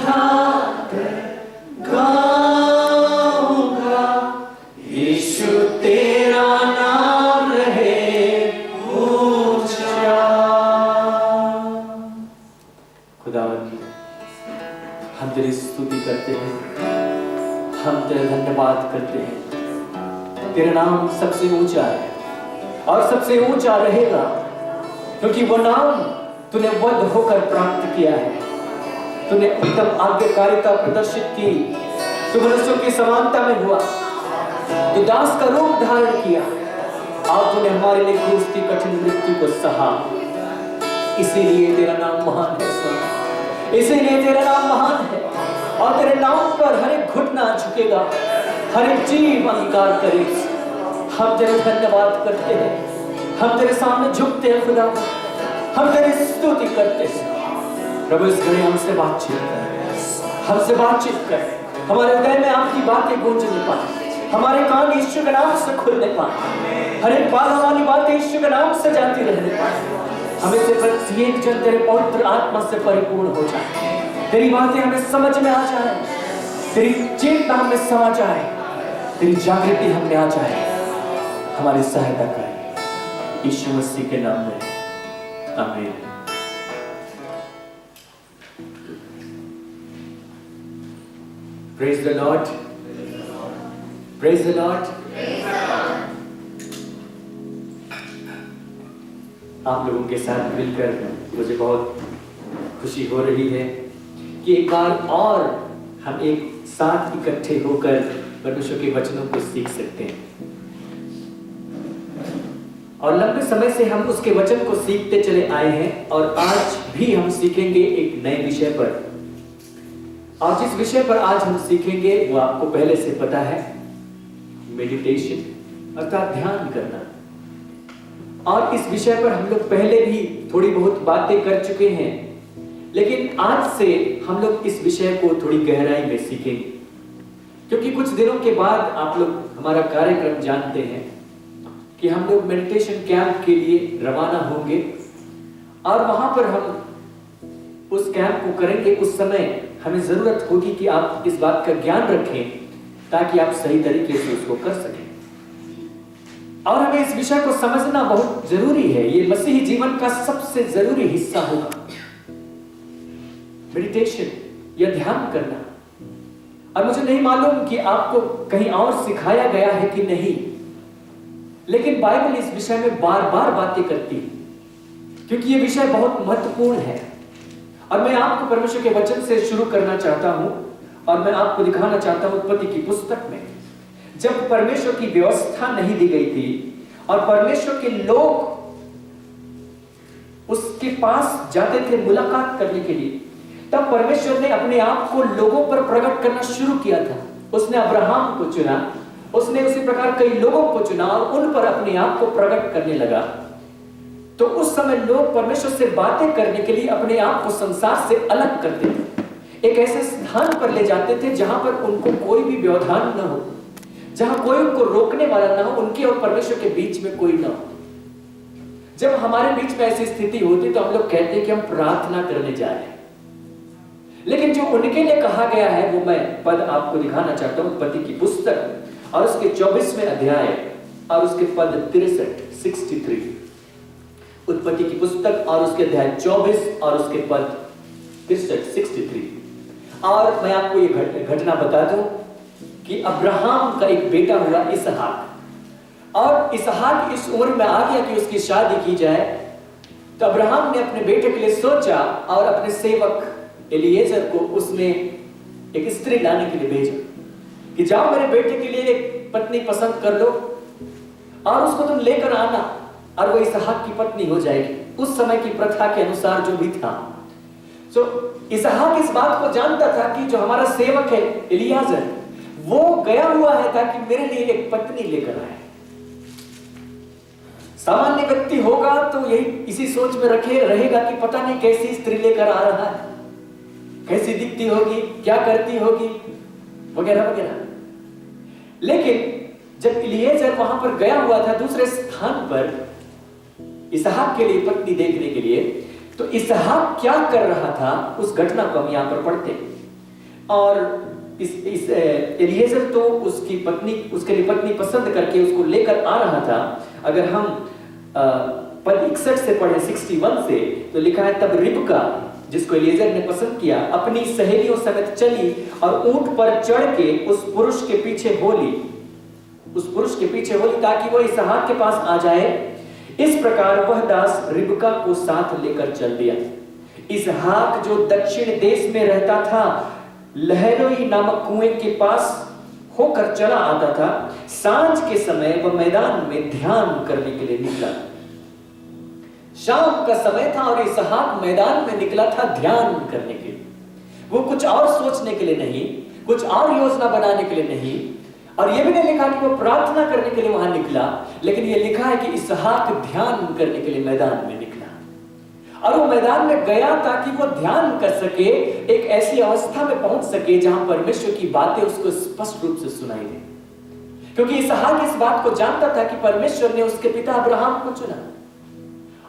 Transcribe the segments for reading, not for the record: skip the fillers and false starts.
उठाकर गाऊंगा, यीशु तेरा नाम रहे ऊंचा। खुदावंद, हम तेरी स्तुति करते हैं, हम तेरा धन्यवाद करते हैं। तेरा नाम सबसे ऊंचा है और सबसे ऊंचा रहेगा, क्योंकि वो नाम तूने वध होकर प्राप्त किया है। तूने उत्तम आज्ञाकारिता प्रदर्शित की, तू मनुष्यों की समानता में हुआ, तू दास का रूप धारण किया और तूने हमारे लिए क्रूस की कठिन मृत्यु को सहा। इसीलिए तेरा नाम महान है स्वामी, इसीलिए तेरा नाम महान है। और तेरे नाम पर हर एक घुटना झुकेगा, हर एक जीव अंगीकार करेगा। हम तेरे धन्यवाद करते हैं, हम तेरे सामने झुकते हैं खुदा, हम तेरी स्तुति करते हैं। प्रभु इस घड़ी हमसे बातचीत कर, हमारे हृदय में आपकी बातें गूंजने पाए, हमारे कान यीशु के नाम से खुलने पाए, हर एक बात हमारी बातें यीशु के नाम से जाती रहने पाए। हमें से प्रत्येक जन तेरे पवित्र आत्मा से परिपूर्ण हो जाए, तेरी बातें हमें समझ में आ जाए, तेरी चेतना हमें समा जाए, तेरी जागृति हमें आ जाए। हमारी सहायता करें यीशु मसीह के नाम में, आमीन। Praise the Lord. Praise the Lord. आप लोगों के साथ मिलकर मुझे बहुत खुशी हो रही है कि एक बार और हम एक साथ इकट्ठे होकर परमेश्वर के वचनों को सीख सकते हैं। और लंबे समय से हम उसके वचन को सीखते चले आए हैं और आज भी हम सीखेंगे एक नए विषय पर। और जिस विषय पर आज हम सीखेंगे वो आपको पहले से पता है, मेडिटेशन अर्थात ध्यान करना। और इस विषय पर हम लोग पहले भी थोड़ी बहुत बातें कर चुके हैं, लेकिन आज से हम लोग इस विषय को थोड़ी गहराई में सीखेंगे, क्योंकि कुछ दिनों के बाद आप लोग हमारा कार्यक्रम जानते हैं कि हम लोग मेडिटेशन कैंप के लिए रवाना होंगे और वहां पर हम उस कैंप को करेंगे। उस समय हमें जरूरत होगी कि आप इस बात का ज्ञान रखें ताकि आप सही तरीके से उसको कर सकें। और हमें इस विषय को समझना बहुत जरूरी है, ये मसीही जीवन का सबसे जरूरी हिस्सा होगा, मेडिटेशन या ध्यान करना। और मुझे नहीं मालूम कि आपको कहीं और सिखाया गया है कि नहीं, लेकिन बाइबल इस विषय में बार बार बातें करती है, क्योंकि ये विषय बहुत महत्वपूर्ण है। और मैं आपको परमेश्वर के वचन से शुरू करना चाहता हूं और मैं आपको दिखाना चाहता हूं उत्पत्ति की पुस्तक में, जब परमेश्वर की व्यवस्था नहीं दी गई थी और परमेश्वर के लोग उसके पास जाते थे मुलाकात करने के लिए, तब परमेश्वर ने अपने आप को लोगों पर प्रकट करना शुरू किया था। उसने अब्राहम को चुना, उसने उसी प्रकार कई लोगों को चुना और उन पर अपने आप को प्रकट करने लगा। तो उस समय लोग परमेश्वर से बातें करने के लिए अपने आप को संसार से अलग करते थे, एक ऐसे स्थान पर ले जाते थे जहां पर उनको कोई भी व्यवधान न हो, जहां कोई उनको रोकने वाला न हो, उनके और परमेश्वर के बीच में कोई न हो। जब हमारे बीच में ऐसी स्थिति होती तो हम लोग कहते हैं कि हम प्रार्थना करने जा रहे हैं, लेकिन जो उनके लिए कहा गया है वो मैं पद आपको दिखाना चाहता हूं। उत्पत्ति की पुस्तक और उसके 24वें अध्याय और उसके पद 63 उत्पत्ति की पुस्तक और उसके अध्याय 24 और उसके पद 63। और मैं आपको ये घटना बता दूं कि अब्राहम का एक बेटा हुआ इसहाक, और इसहाक इस उम्र में आ गया कि उसकी शादी की जाए। तो अब्राहम ने अपने बेटे के लिए सोचा और अपने सेवक एलिएजर को उसने एक स्त्री लाने के लिए भेजा कि जाओ मेरे बेटे के लिए एक पत्नी पसंद कर लो और उसको तुम लेकर आना और वो इसहाक की पत्नी हो जाएगी, उस समय की प्रथा के अनुसार जो भी था। सो इसहाक इस बात को जानता था कि जो हमारा सेवक है एलियाजर, वो गया हुआ है ताकि मेरे लिए एक पत्नी लेकर आए। सामान्य व्यक्ति होगा तो यही इसी सोच में रहेगा कि पता नहीं कैसी स्त्री लेकर आ रहा है, कैसी दिखती होगी, क्या करती होगी, वगैरह वगैरह। लेकिन जब एलिएजर वहां पर गया हुआ था दूसरे स्थान पर इसहाक के लिए पत्नी देखने के लिए, तो इसहाक क्या कर रहा था उस घटना को हम यहां पर पढ़ते। और इस एलिएजर तो उसकी पत्नी, उसके लिए पत्नी पसंद करके उसको लेकर आ रहा था। अगर हम पद 61 से पढ़े 61 से, तो लिखा है तब रिबका, जिसको एलिएजर ने पसंद किया, अपनी सहेलियों समेत चली और ऊंट पर चढ़ के उस पुरुष के पीछे बोली, ताकि वो इसहाक के पास आ जाए। इस प्रकार वह दास रिबका को साथ लेकर चल दिया। इसहाक जो दक्षिण देश में रहता था, लहरोई नामक कुएं के पास होकर चला आता था। सांझ के समय वह मैदान में ध्यान करने के लिए निकला। शाम का समय था और इसहाक मैदान में निकला था ध्यान करने के लिए। वो कुछ और सोचने के लिए नहीं, कुछ और योजना बनाने के लिए नहीं, और ये भी नहीं लिखा कि वो प्रार्थना करने के लिए वहां निकला, लेकिन ये लिखा है कि इसहाक ध्यान करने के लिए मैदान में निकला। और वो मैदान में गया ताकि वो ध्यान कर सके, एक ऐसी अवस्था में पहुंच सके जहां परमेश्वर की बातें उसको स्पष्ट रूप से सुनाई दे। क्योंकि इसहाक इस बात को जानता था कि परमेश्वर ने उसके पिता अब्राहम को चुना,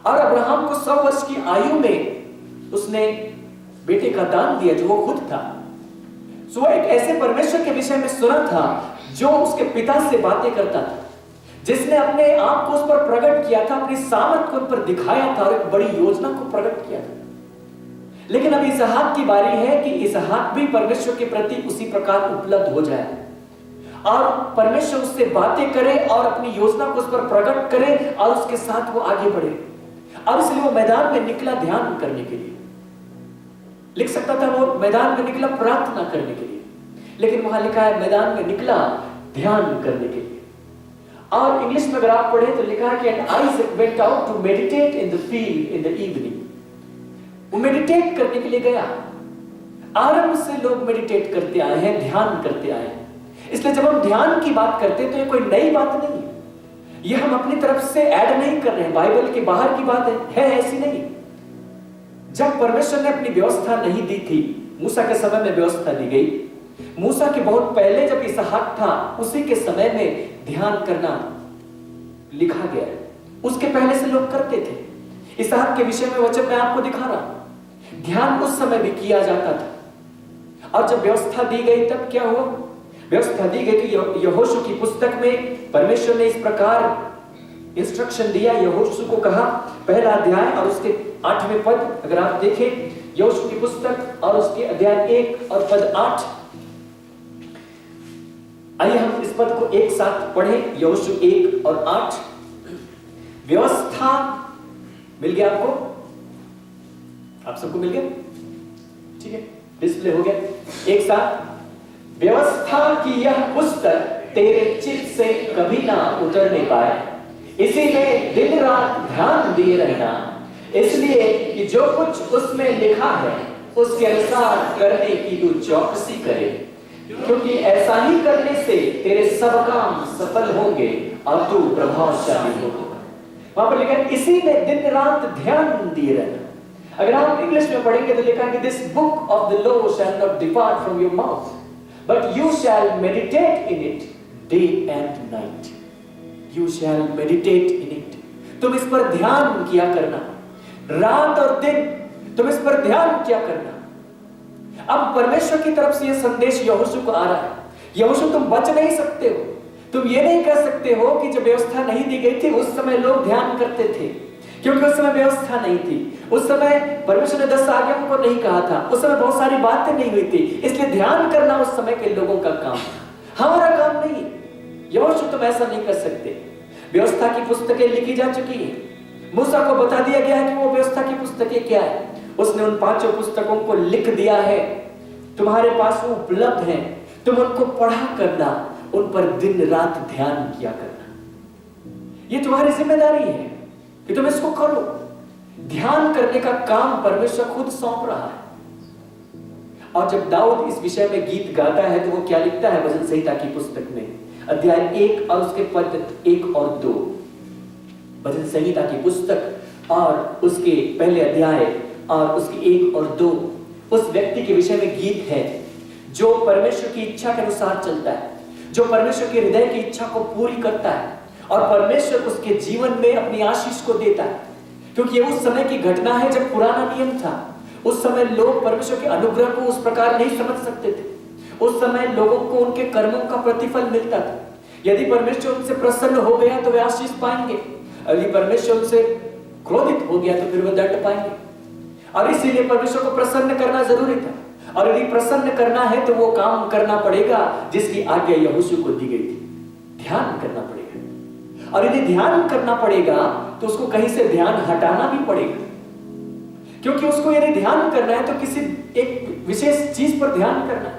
और अब्राहम को 100 वर्ष की आयु में उसने बेटे का दान दिया जो वो खुद था। सो एक ऐसे परमेश्वर के विषय में सुना था जो उसके पिता से बातें करता था, जिसने अपने आप को उस पर प्रकट किया था, अपनी सामर्थ को उन पर दिखाया था और एक बड़ी योजना को प्रकट किया था। लेकिन अब इसहाक की बारी है कि इसहाक भी परमेश्वर के प्रति उसी प्रकार उपलब्ध हो जाए और परमेश्वर उससे बातें करे और अपनी योजना को उस पर प्रकट करे और उसके साथ वो आगे बढ़े। अब इसलिए वो मैदान में निकला ध्यान करने के लिए। लिख सकता था वो मैदान में निकला प्रार्थना करने के लिए, लेकिन वहां लिखा है मैदान में निकला ध्यान करने के लिए। और इंग्लिश में अगर आप पढ़े तो लिखा है कि and Isaac went out to meditate in the field in the evening. वो मेडिटेट करने के लिए गया। आरंभ से लोग मेडिटेट करते आए हैं, ध्यान करते आए हैं। इसलिए जब हम ध्यान की बात करते हैं तो ये कोई नई बात नहीं है, ये हम अपनी तरफ से ऐड नहीं कर रहे हैं, बाइबल के बाहर की बात है ऐसी नहीं। जब परमेश्वर ने अपनी व्यवस्था नहीं दी थी, मूसा के समय में व्यवस्था दी गई। मूसा के बहुत पहले जब इसहाक था, उसी के समय में ध्यान करना लिखा गया है। उसके पहले से लोग करते थे। इसहाक के विषय में वचन मैं आपको दिखा रहा हूं। ध्यान उस समय भी किया जाता था। और जब व्यवस्था दी गई तब क्या हुआ? व्यवस्था दी गई तो यहोशू की पुस्तक में परमेश्वर ने इस प्रकार इंस्ट्रक्शन दिया। यहोशू को कहा, पहला अध्याय और उसके 8वें पद अगर आप देखें, यहोशू की पुस्तक और उसके अध्याय 1 और पद 8। आइए हम इस पद को एक साथ पढ़ें। यहोशू 1 और 8। व्यवस्था मिल गया आपको? आप सबको मिल गया? ठीक है, डिस्प्ले हो गया एक साथ। व्यवस्था की यह पुस्तक तेरे चित्त से कभी ना उतर नहीं पाए, इसी में दिन रात ध्यान दिए रहना, इसलिए कि जो कुछ उसमें लिखा है उसके अनुसार करने की तू चौकसी करे, क्योंकि ऐसा ही करने से तेरे सब काम सफल होंगे और तू प्रभावशाली होगा। वहां पर लिखा है इसी में दिन रात ध्यान दिए रहना। अगर आप इंग्लिश में पढ़ेंगे तो लिखा है कि this book of the law shall not depart from your mouth, but you shall meditate in it day and night. You shall meditate in it। तुम इस पर ध्यान किया करना, रात और दिन तुम इस पर ध्यान किया करना। अब परमेश्वर की तरफ से यह संदेश यहोशू को आ रहा है। यहोशू, तुम बच नहीं सकते हो। तुम ये नहीं कह सकते हो कि जब व्यवस्था नहीं दी गई थी उस समय लोग ध्यान करते थे, क्योंकि उस समय व्यवस्था नहीं थी। उस समय परमेश्वर ने 10 आज्ञाओं को नहीं कहा था। उस समय बहुत सारी बातें नहीं हुई थी, इसलिए ध्यान करना उस समय के लोगों का काम था, हमारा काम नहीं। यहोशू, तुम ऐसा नहीं कर सकते। व्यवस्था की पुस्तकें लिखी जा चुकी हैं। मूसा को बता दिया गया है कि वो व्यवस्था की पुस्तकें क्या है। उसने उन 5 पुस्तकों को लिख दिया है, तुम्हारे पास वो उपलब्ध हैं। तुम उनको पढ़ा करना, उन पर दिन रात ध्यान किया करना। ये तुम्हारी जिम्मेदारी है कि तुम इसको करो। ध्यान करने का काम परमेश्वर खुद सौंप रहा है। और जब दाऊद इस विषय में गीत गाता है तो वो क्या लिखता है? भजन संहिता की पुस्तक में अध्याय 1 और उसके पद 1 और 2। भजन संहिता की पुस्तक और उसके पहले अध्याय और उसके 1 और 2 उस व्यक्ति के विषय में गीत है जो परमेश्वर की इच्छा के अनुसार चलता है, जो परमेश्वर के हृदय की इच्छा को पूरी करता है और परमेश्वर उसके जीवन में अपनी आशीष को देता है। क्योंकि ये उस समय की घटना है जब पुराना नियम था। उस समय लोग परमेश्वर के अनुग्रह को उस प्रकार नहीं समझ सकते थे। उस समय लोगों को उनके कर्मों का प्रतिफल मिलता था। यदि परमेश्वर उनसे प्रसन्न हो गया तो वे आशीष पाएंगे, यदि परमेश्वर उनसे क्रोधित हो गया तो फिर वे दंड पाएंगे। और इसीलिए परमेश्वर को प्रसन्न करना जरूरी था। और यदि प्रसन्न करना है तो वो काम करना पड़ेगा जिसकी आज्ञा यहोशू को दी गई थी, ध्यान करना पड़ेगा। और यदि ध्यान करना पड़ेगा तो उसको कहीं से ध्यान हटाना भी पड़ेगा, क्योंकि उसको यदि ध्यान करना है तो किसी एक विशेष चीज पर ध्यान करना है।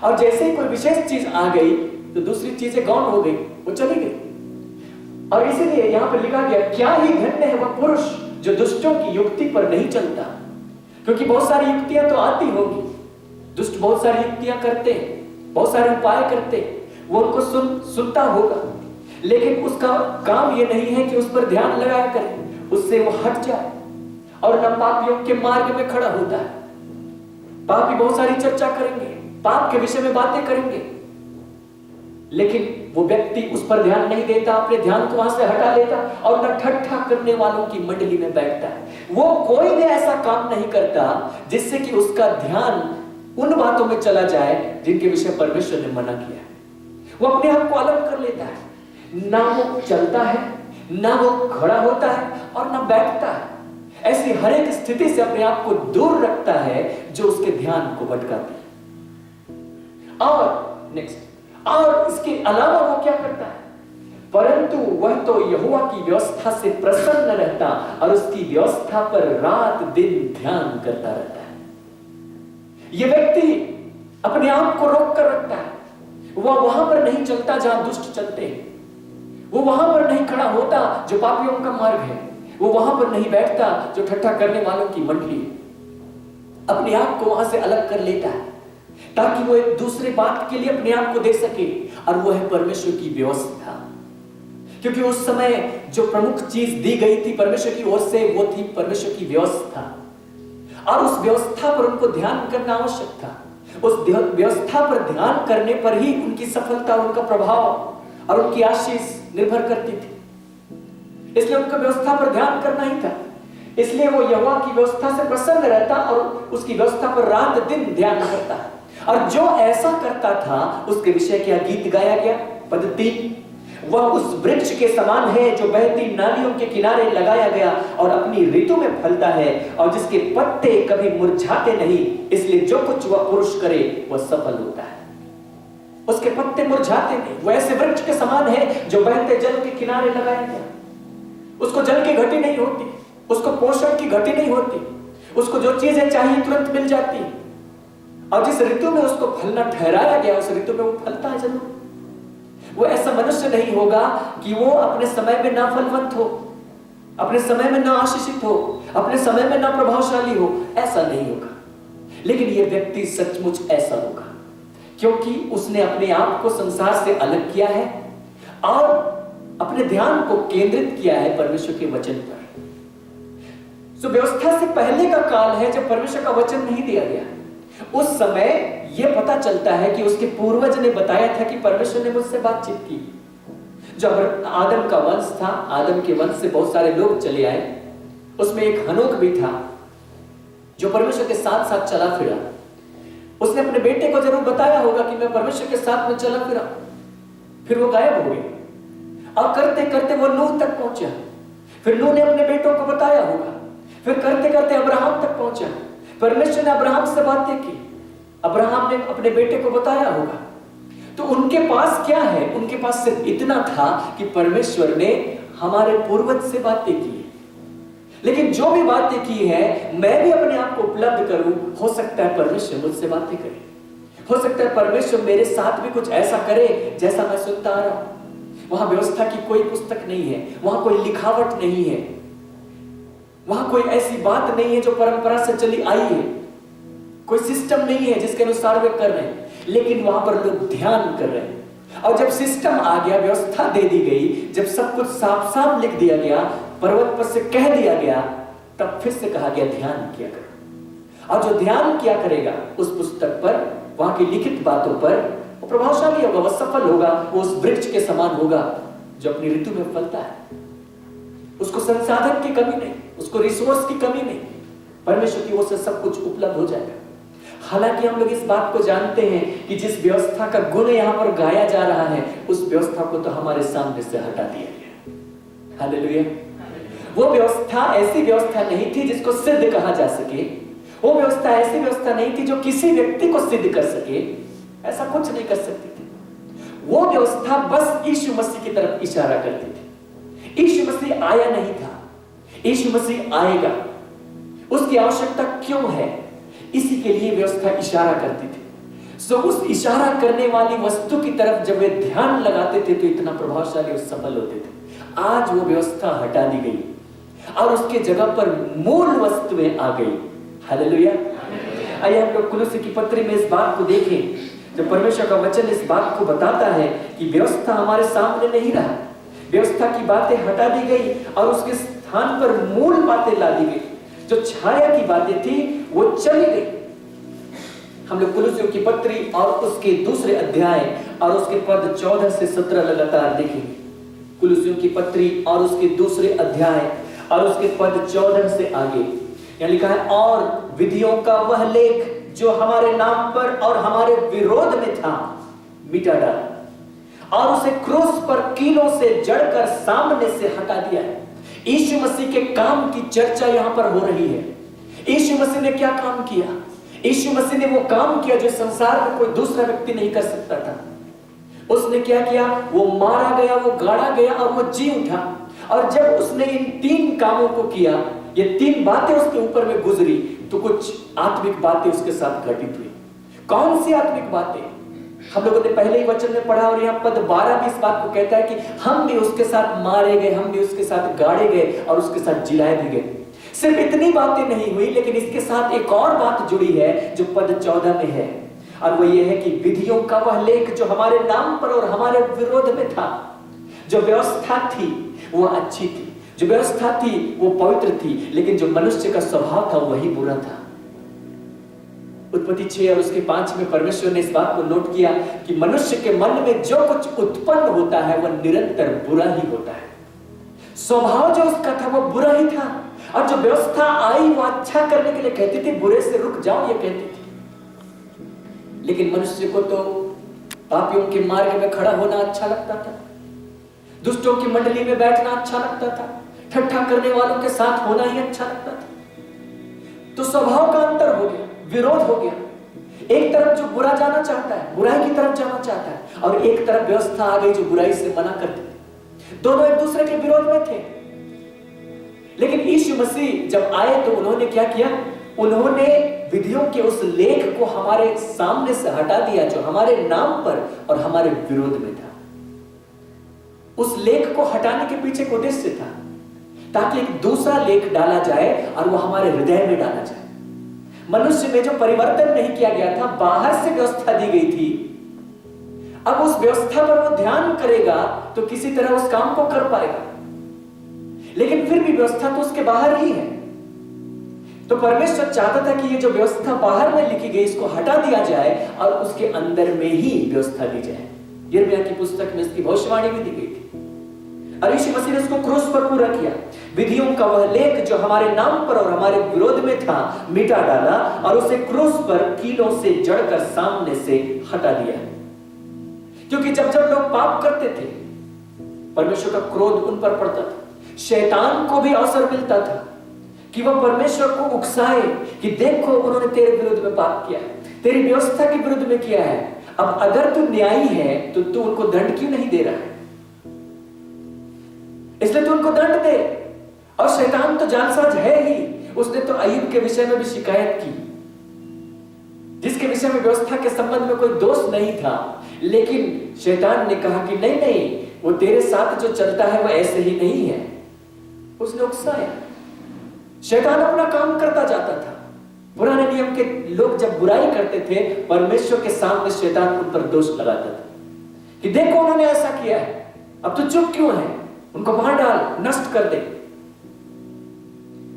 और जैसे ही कोई विशेष चीज आ गई तो दूसरी चीजें गौण हो गई, वो चली गई। और इसीलिए यहां पर लिखा गया, क्या ही धन्य है वह पुरुष जो दुष्टों की युक्ति पर नहीं चलता। क्योंकि बहुत सारी युक्तियां तो आती होगी, दुष्ट बहुत सारी युक्तियां करते हैं, बहुत सारे उपाय करते हैं, वो उनको सुनता होगा, लेकिन उसका काम ये नहीं है कि उस पर ध्यान लगाया करे, उससे वो हट जाए और न पापियों के मार्ग में खड़ा होता है। पापी बहुत सारी चर्चा करेंगे, पाप के विषय में बातें करेंगे, लेकिन वो व्यक्ति उस पर ध्यान नहीं देता, अपने ध्यान को वहां से हटा लेता और न ठट्ठा करने वालों की मंडली में बैठता है। वो कोई भी ऐसा काम नहीं करता जिससे कि उसका ध्यान उन बातों में चला जाए जिनके विषय परमेश्वर ने मना किया है। वो अपने आप को अलग कर लेता है, ना वो चलता है, ना वो खड़ा होता है और ना बैठता है। ऐसी हर एक स्थिति से अपने आप को दूर रखता है जो उसके ध्यान को भटकाती है। और नेक्स्ट, और इसके अलावा वो क्या करता है, परंतु वह तो यहोवा की व्यवस्था से प्रसन्न रहता और उसकी व्यवस्था पर रात दिन ध्यान करता रहता है। यह व्यक्ति अपने आप को रोक कर रखता है, वह वहां पर नहीं चलता जहां दुष्ट चलते हैं, वो वहां पर नहीं खड़ा होता जो पापियों का मार्ग है, वो वहां पर नहीं बैठता जो ठट्ठा करने वालों की मंडली है। अपने आप को वहां से अलग कर लेता है ताकि वो एक दूसरे बात के लिए अपने आप को दे सके, और वो है परमेश्वर की व्यवस्था। क्योंकि उस समय जो प्रमुख चीज दी गई थी परमेश्वर की ओर से, वो थी परमेश्वर की व्यवस्था, और उस व्यवस्था पर उनको ध्यान करना आवश्यक था। उस व्यवस्था पर ध्यान करने पर ही उनकी सफलता, उनका प्रभाव और उनकी आशीष निर्भर करती थी। इसलिए उनको व्यवस्था पर ध्यान करना ही था। इसलिए वो यहोवा की व्यवस्था से प्रसन्न रहता और उसकी व्यवस्था पर रात दिन ध्यान करता है। और जो ऐसा करता था उसके विषय क्या गीत गाया गया। पद 3, वह उस वृक्ष के समान है जो बहती नालियों के किनारे लगाया गया और अपनी ऋतु में फलता है और जिसके पत्ते कभी मुरझाते नहीं, इसलिए जो कुछ वह पुरुष करे वह सफल होता है। उसके पत्ते मुरझाते नहीं, वो ऐसे वृक्ष के समान है जो बहते जल के किनारे लगाया गया। उसको जल की घटी नहीं होती, उसको पोषण की घटी नहीं होती, उसको जो चीजें चाहिए तुरंत मिल जाती, और जिस ऋतु में उसको फलना ठहराया गया उस ऋतु में वो फलता है जरूर। वो ऐसा मनुष्य नहीं होगा कि वो अपने समय में ना फलवंत हो, अपने समय में ना आशीषित हो, अपने समय में ना प्रभावशाली हो, ऐसा नहीं होगा। लेकिन ये व्यक्ति सचमुच ऐसा होगा क्योंकि उसने अपने आप को संसार से अलग किया है और अपने ध्यान को केंद्रित किया है परमेश्वर के वचन पर। तो व्यवस्था से पहले का काल है जब परमेश्वर का वचन नहीं दिया गया। उस समय यह पता चलता है कि उसके पूर्वज ने बताया था कि परमेश्वर ने मुझसे बातचीत की। जब आदम का वंश था, आदम के वंश से बहुत सारे लोग चले आए, उसमें एक हनोक भी था जो परमेश्वर के साथ साथ चला फिरा। उसने अपने बेटे को जरूर बताया होगा कि मैं परमेश्वर के साथ में चला फिरा, फिर वो गायब हो गए और करते करते वो नूह तक पहुंचा। फिर नूह ने अपने बेटों को बताया होगा, फिर करते करते अब्राहम तक पहुंचा। परमेश्वर ने अब्राहम से बातें की, अब्राहम ने अपने बेटे को बताया होगा। तो उनके पास क्या है? उनके पास सिर्फ इतना था कि परमेश्वर ने हमारे पूर्वज से बातें की, लेकिन जो भी बातें की है मैं भी अपने आप को उपलब्ध करूं। हो सकता है परमेश्वर मुझसे बातें करे, हो सकता है परमेश्वर मेरे साथ भी कुछ ऐसा करे जैसा मैं सुनता आ रहा हूं। वहां व्यवस्था की कोई पुस्तक नहीं है, वहां कोई लिखावट नहीं है, वहां कोई ऐसी बात नहीं है जो परंपरा से चली आई है, कोई सिस्टम नहीं है जिसके अनुसार वे कर रहे हैं, लेकिन वहां पर लोग ध्यान कर रहे हैं। और जब सिस्टम आ गया, व्यवस्था दे दी गई, जब सब कुछ साफ साफ लिख दिया गया, पर्वत पर से कह दिया गया, तब फिर से कहा गया ध्यान किया करो। और जो ध्यान किया करेगा उस पुस्तक पर, वहां की लिखित बातों पर, वो प्रभावशाली होगा, वो सफल होगा, वो उस वृक्ष के समान होगा जो अपनी ऋतु में फलता है। उसको संसाधन की कमी नहीं, उसको रिसोर्स की कमी नहीं, परमेश्वर की ओर से सब कुछ उपलब्ध हो जाएगा। हालांकि हम लोग इस बात को जानते हैं कि जिस व्यवस्था का गुण यहाँ पर गाया जा रहा है, उस व्यवस्था को तो हमारे सामने से हटा दिया गया। हालेलुया। वो व्यवस्था ऐसी व्यवस्था नहीं थी जिसको सिद्ध कहा जा सके। वो व्यवस्था ऐसी व्यवस्था नहीं थी जो किसी व्यक्ति को सिद्ध कर सके। ऐसा कुछ नहीं कर सकती थी। वो व्यवस्था बस यीशु मसीह की तरफ इशारा करती थी। यीशु मसीह आया नहीं था, यीशु मसीह आएगा। उसकी आवश्यकता क्यों है, इसी के लिए व्यवस्था इशारा करती थी। सो उस इशारा करने वाली वस्तु की तरफ जब वे ध्यान लगाते थे तो इतना प्रभावशाली और सफल होते थे। आज वो व्यवस्था हटा दी गई और उसके जगह पर मूल वस्तुएं आ गई। हालेलुया। आइए हम लोग कुलुस्सी की पत्री में इस बात को देखें, जब परमेश्वर का वचन इस बात को बताता है कि व्यवस्था हमारे सामने नहीं रहा, व्यवस्था की बातें हटा दी गई और उसके स्थान पर मूल बातें ला दी गई। जो छाया की बातें थी वो चली गई। हम लोग कुलुस्सियों की पत्री और उसके दूसरे अध्याय और उसके पद 14 से 17 लगातार देखेंगे। कुलुस्सियों की पत्री और उसके दूसरे अध्याय और उसके पद 14 से आगे यहाँ लिखा है, और विधियों का वह लेख जो हमारे नाम पर और हमारे विरोध में था मिटा डाला और उसे क्रूस पर कीलों से जड़कर सामने से हटा दिया है। यीशु मसीह के काम की चर्चा यहां पर हो रही है। यीशु मसीह ने क्या काम किया? यीशु मसीह ने वो काम किया जो संसार में कोई दूसरा व्यक्ति नहीं कर सकता था। उसने क्या किया? वो मारा गया, वो गाड़ा गया और वो जी उठा। और जब उसने इन 3 कामों को किया, ये 3 बातें उसके ऊपर में गुजरी, तो कुछ आत्मिक बातें उसके साथ घटित हुई। कौन सी आत्मिक बातें? हम लोगों ने पहले ही वचन में पढ़ा और यहाँ पद 12 भी इस बात को कहता है कि हम भी उसके साथ मारे गए, हम भी उसके साथ गाड़े गए और उसके साथ जिलाए भी गए। सिर्फ इतनी बातें नहीं हुई, लेकिन इसके साथ एक और बात जुड़ी है जो पद 14 में है, और वो ये है कि विधियों का वह लेख जो हमारे नाम पर और हमारे विरोध में था। जो व्यवस्था थी वो अच्छी थी, जो व्यवस्था थी वो पवित्र थी, लेकिन जो मनुष्य का स्वभाव था वही बुरा था। उत्पत्ति 6 और उसके 5 में परमेश्वर ने इस बात को नोट किया कि मनुष्य के मन में जो कुछ उत्पन्न होता है वह निरंतर बुरा ही होता है। स्वभाव जो उसका था वो बुरा ही था, और जो व्यवस्था आई वो अच्छा करने के लिए कहती थी, बुरे से रुक जाओ ये कहती थी। लेकिन मनुष्य को तो पापियों के मार्ग में खड़ा होना अच्छा लगता था, दुष्टों की मंडली में बैठना अच्छा लगता था, ठट्ठा करने वालों के साथ होना ही अच्छा लगता था। तो स्वभाव का अंतर हो गया, विरोध हो गया। एक तरफ जो बुरा जाना चाहता है, बुराई की तरफ जाना चाहता है, और एक तरफ व्यवस्था आ गई जो बुराई से मना करती थी। दोनों एक दूसरे के विरोध में थे। लेकिन यीशु मसीह जब आए तो उन्होंने क्या किया? उन्होंने विधियों के उस लेख को हमारे सामने से हटा दिया जो हमारे नाम पर और हमारे विरोध में था। उस लेख को हटाने के पीछे एक उद्देश्य था, ताकि एक दूसरा लेख डाला जाए और वह हमारे हृदय में डाला जाए। मनुष्य में जो परिवर्तन नहीं किया गया था, बाहर से व्यवस्था दी गई थी, अब उस व्यवस्था पर वो ध्यान करेगा तो किसी तरह उस काम को कर पाएगा। लेकिन फिर भी व्यवस्था तो उसके बाहर ही है। तो परमेश्वर चाहता था कि ये जो व्यवस्था बाहर में लिखी गई इसको हटा दिया जाए और उसके अंदर में ही व्यवस्था दी जाए। यिर्मयाह की पुस्तक में इसकी भविष्यवाणी भी दी गई थी, और यीशु मसीह ने इसको क्रूस पर पूरा किया। विधियों का वह लेख जो हमारे नाम पर और हमारे विरोध में था मिटा डाला और उसे क्रूस पर कीलों से जड़कर सामने से हटा दिया। क्योंकि जब जब लोग पाप करते थे, परमेश्वर का क्रोध उन पर पड़ता था। शैतान को भी अवसर मिलता था कि वह परमेश्वर को उकसाए कि देखो उन्होंने तेरे विरुद्ध में पाप किया है, तेरी व्यवस्था के विरुद्ध में किया है। अब अगर तू न्यायी है तो तू उनको दंड क्यों नहीं दे रहा है? इसलिए तू उनको दंड दे। और शैतान तो जालसाज है ही। उसने तो अय्यूब के विषय में भी शिकायत की, जिसके विषय में व्यवस्था के संबंध में कोई दोष नहीं था, लेकिन शैतान ने कहा कि नहीं नहीं, वो तेरे साथ जो चलता है वो ऐसे ही नहीं है। उसने उकसाया। शैतान अपना काम करता जाता था। पुराने नियम के लोग जब बुराई करते थे, परमेश्वर के सामने शैतान उन पर दोष लगाता था कि देखो उन्होंने ऐसा किया है, अब तो चुप क्यों है, उनको मार डाल, नष्ट कर दे।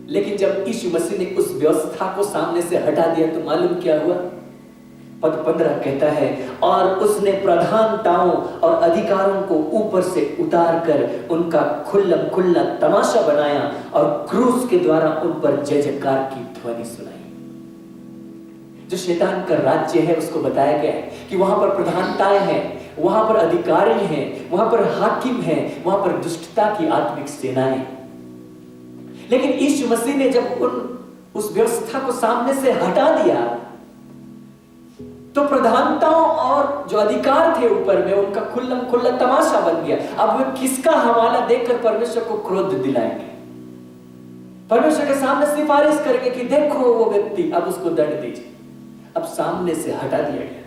लेकिन जब यीशु मसीह ने उस व्यवस्था को सामने से हटा दिया तो मालूम क्या हुआ? पद 15 कहता है, और उसने प्रधानताओं और अधिकारों को ऊपर से उतार कर उनका खुल्लम खुल्ला तमाशा बनाया और क्रूस के द्वारा उन पर जय जयकार की ध्वनि सुनाई। जो शैतान का राज्य है उसको बताया गया है कि वहां पर प्रधानताएं हैं, वहां पर अधिकारी हैं, वहां पर हाकिम हैं, वहां पर दुष्टता की आत्मिक सेनाएं। लेकिन यीशु मसीह ने जब उस व्यवस्था को सामने से हटा दिया तो प्रधानताओं और जो अधिकार थे ऊपर में उनका खुल्लम खुल्ला तमाशा बन गया। अब वे किसका हवाला देकर परमेश्वर को क्रोध दिलाएंगे? परमेश्वर के सामने सिफारिश करेंगे कि देखो वो व्यक्ति, अब उसको दंड दीजिए। अब सामने से हटा दिया गया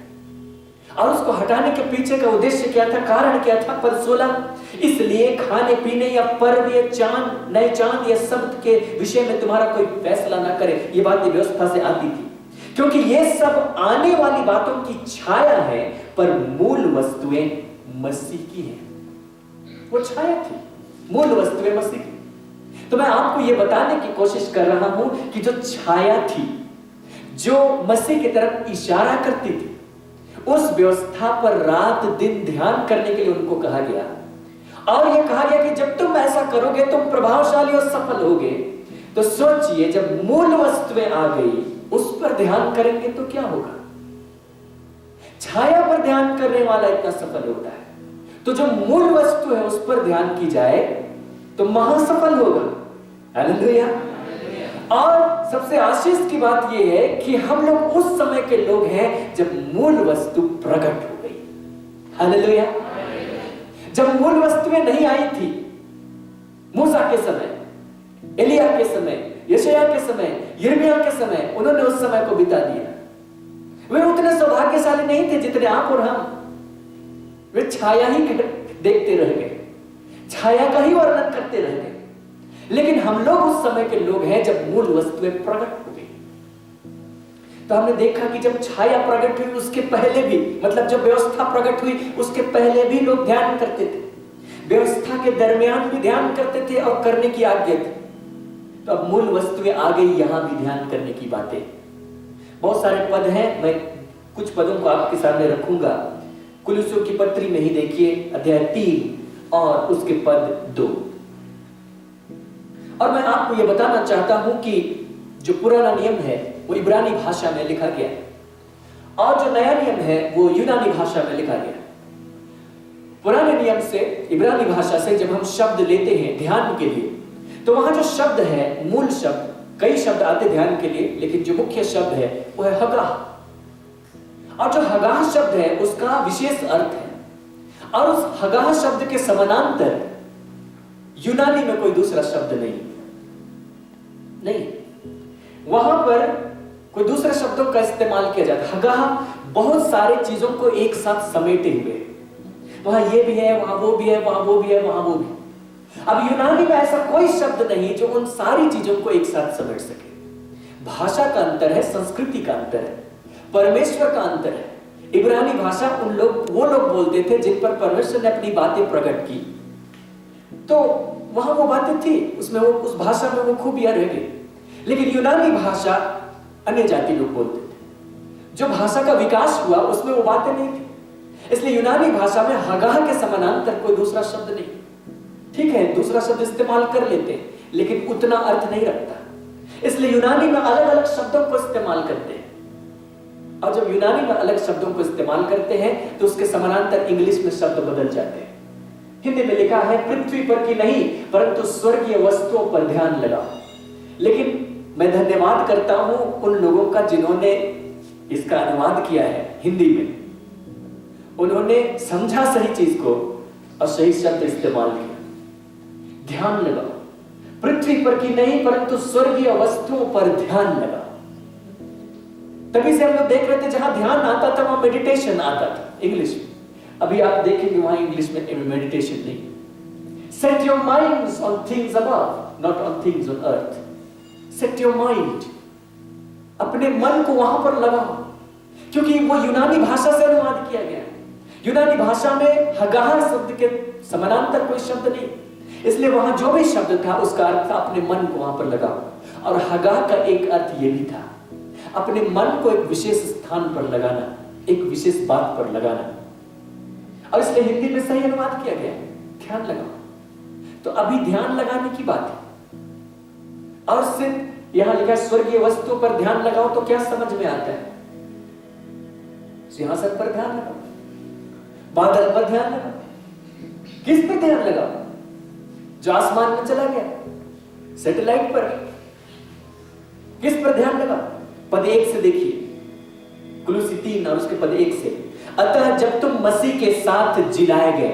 और उसको हटाने के पीछे का उद्देश्य क्या था, कारण क्या था? पद 16, इसलिए खाने पीने या पर्व या चांद, नए चांद या शब्द के विषय में तुम्हारा कोई फैसला ना करे। ये बातें व्यवस्था से आती थी, क्योंकि ये सब आने वाली बातों की छाया है, पर मूल वस्तुएं मसीह की हैं। वो छाया थी, मूल वस्तुएं मसीह की। तो मैं आपको ये बताने की कोशिश कर रहा हूं कि जो छाया थी, जो मसीह की तरफ इशारा करती थी, उस व्यवस्था पर रात दिन ध्यान करने के लिए उनको कहा गया। और यह कहा गया कि जब तुम ऐसा करोगे तुम प्रभावशाली और सफल होगे। तो सोचिए, जब मूल वस्तुएं आ गई, उस पर ध्यान करेंगे तो क्या होगा? छाया पर ध्यान करने वाला इतना सफल होता है, तो जो मूल वस्तु है उस पर ध्यान की जाए तो महासफल होगा। हालेलुया। और सबसे आशीष की बात यह है कि हम लोग उस समय के लोग हैं जब मूल वस्तु प्रकट हो गई। हालेलुया। जब मूल वस्तुएं नहीं आई थी, मूसा के समय, एलिया के समय, यशायाह के समय, यिर्मयाह के समय, उन्होंने उस समय को बिता दिया। वे उतने सौभाग्यशाली नहीं थे जितने आप और हम। वे छाया ही देखते रह गए, छाया का ही वर्णन करते रह गए। लेकिन हम लोग उस समय के लोग हैं जब मूल वस्तुएं प्रकट हो गई। तो हमने देखा कि जब छाया प्रकट हुई उसके पहले भी, मतलब जब व्यवस्था प्रकट हुई उसके पहले भी लोग ध्यान करते थे, व्यवस्था के दरमियान भी ध्यान करते थे और करने की आज्ञा थी। तो अब मूल वस्तुएं आ गई, यहां भी ध्यान करने की बातें। बहुत सारे पद हैं, मैं कुछ पदों को आपके सामने रखूंगा। कुलुस्सियों की पत्री में ही देखिए, अध्याय 3 और उसके पद 2। और मैं आपको यह बताना चाहता हूं कि जो पुराना नियम है वो इब्रानी भाषा में लिखा गया है और जो नया नियम है वो यूनानी भाषा में लिखा गया है। पुराने नियम से, इब्रानी भाषा से जब हम शब्द लेते हैं ध्यान के लिए, तो वहां जो शब्द है, मूल शब्द, कई शब्द आते ध्यान के लिए, लेकिन जो मुख्य शब्द है वो है हगाह। और जो हगाह शब्द है उसका विशेष अर्थ है और उस हगाह शब्द के समानांतर यूनानी में कोई दूसरा शब्द नहीं, वहां पर कोई दूसरे शब्दों का इस्तेमाल किया जाता है। हगाह बहुत सारे चीजों को एक साथ समेटे हुए, वहां ये भी है, वहां वो भी है, वहां वो भी है, वहां वो भी। अब यूनानी में ऐसा कोई शब्द नहीं जो उन सारी चीजों को एक साथ समेट सके। भाषा का अंतर है, संस्कृति का अंतर है, परमेश्वर का अंतर है। इब्रानी भाषा वो लोग बोलते थे जिन पर परमेश्वर ने अपनी बातें प्रकट की, तो वहां वो बातें थी, उसमें वो, उस भाषा में वो खूबियां रह गई। लेकिन यूनानी भाषा अन्य जाति लोग बोलते थे, जो भाषा का विकास हुआ उसमें वो बातें नहीं थी। इसलिए यूनानी भाषा में हगाह के समानांतर कोई दूसरा शब्द नहीं। ठीक है, दूसरा शब्द इस्तेमाल कर लेते हैं लेकिन उतना अर्थ नहीं रखता। इसलिए यूनानी में अलग अलग शब्दों को इस्तेमाल करते हैं, और जब यूनानी में अलग शब्दों को इस्तेमाल करते हैं तो उसके समानांतर इंग्लिश में शब्द बदल जाते हैं। हिंदी में लिखा है पृथ्वी पर की नहीं परंतु स्वर्गीय वस्तुओं पर ध्यान लगाओ। लेकिन मैं धन्यवाद करता हूं उन लोगों का जिन्होंने इसका अनुवाद किया है हिंदी में। उन्होंने समझा सही चीज को और सही शब्द इस्तेमाल किया। ध्यान लगाओ, पृथ्वी पर की नहीं परंतु स्वर्गीय वस्तुओं पर ध्यान लगाओ। तभी से हम लोग देख रहे थे जहां ध्यान आता था वहां मेडिटेशन आता था इंग्लिश में। अभी आप देखेंगे वहां इंग्लिश में मेडिटेशन नहीं। Set your minds on things above not on things on earth. Set your mind, अपने मन को वहां पर लगाओ, क्योंकि वो यूनानी भाषा से अनुवाद किया गया है। यूनानी भाषा में हगाह शब्द के समानांतर कोई शब्द नहीं, इसलिए वहां जो भी शब्द था उसका अर्थ था अपने मन को वहां पर लगाओ। और हगाह का एक अर्थ यह भी था अपने मन को एक विशेष स्थान पर लगाना, एक विशेष बात पर लगाना। और इसलिए हिंदी में सही अनुवाद किया गया, ध्यान लगाओ। तो अभी ध्यान लगाने की बात है। और सिर्फ यहां लिखा स्वर्गीय वस्तुओं पर ध्यान लगाओ तो क्या समझ में आता है? सिंहासन पर ध्यान लगाओ, बादल पर ध्यान लगाओ। किस पर ध्यान लगाओ? जो आसमान में चला गया, सैटेलाइट पर। किस पर ध्यान लगाओ? पद 1 से देखिए, कुलुसी 3 और उसके पद 1 से। अतः जब तुम मसीह के साथ जिलाए गए,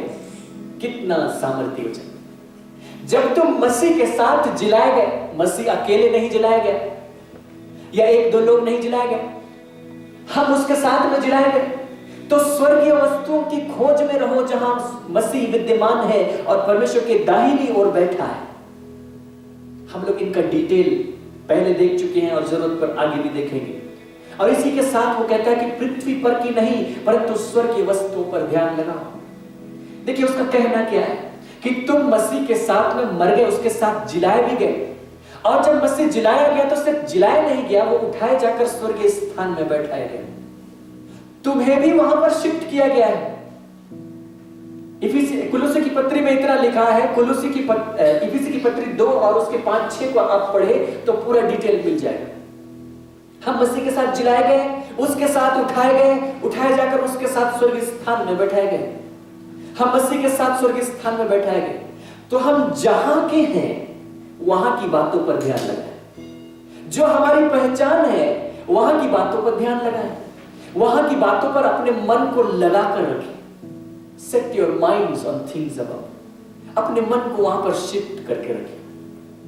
कितना सामर्थ्य वचन। जब तुम मसीह के साथ जिलाए गए, मसीह अकेले नहीं जिलाया गया या 1-2 लोग नहीं जिलाए गए, हम उसके साथ में जिलाए गए। तो स्वर्गीय वस्तुओं की खोज में रहो जहां मसीह विद्यमान है और परमेश्वर के दाहिनी ओर बैठा है। हम लोग इनका डिटेल पहले देख चुके हैं और जरूरत पर आगे भी देखेंगे। और इसी के साथ वो कहता है कि पृथ्वी पर की नहीं परंतु स्वर्गीय वस्तुओं पर ध्यान लगाओ। देखिए उसका कहना क्या है कि तुम मसीह के साथ में मर गए, उसके साथ जिलाए भी गए। और जब मसीह जिलाया गया तो सिर्फ जिलाया नहीं गया, वो उठाए जाकर स्वर्गीय स्थान में बैठाया गया। तुम्हें भी वहां पर शिफ्ट किया गया है। कुलुसी की पत्री में इतना लिखा है, इफिसी की पत्री 2 और उसके 5-6 को आप पढ़े तो पूरा डिटेल मिल जाएगा। हम मसीह के साथ जिलाए गए, उसके साथ उठाए गए, उठाए जाकर उसके साथ स्वर्गीय स्थान में बैठाए गए। हम मसीह के साथ स्वर्गीय स्थान में बैठाए गए। तो हम जहां के हैं वहां की बातों पर ध्यान लगाएं। जो हमारी पहचान है वहां की बातों पर ध्यान लगाएं। वहां की बातों पर अपने मन को लगा कर रखें। Set your minds on things above. अपने मन को वहां पर शिफ्ट करके रखें,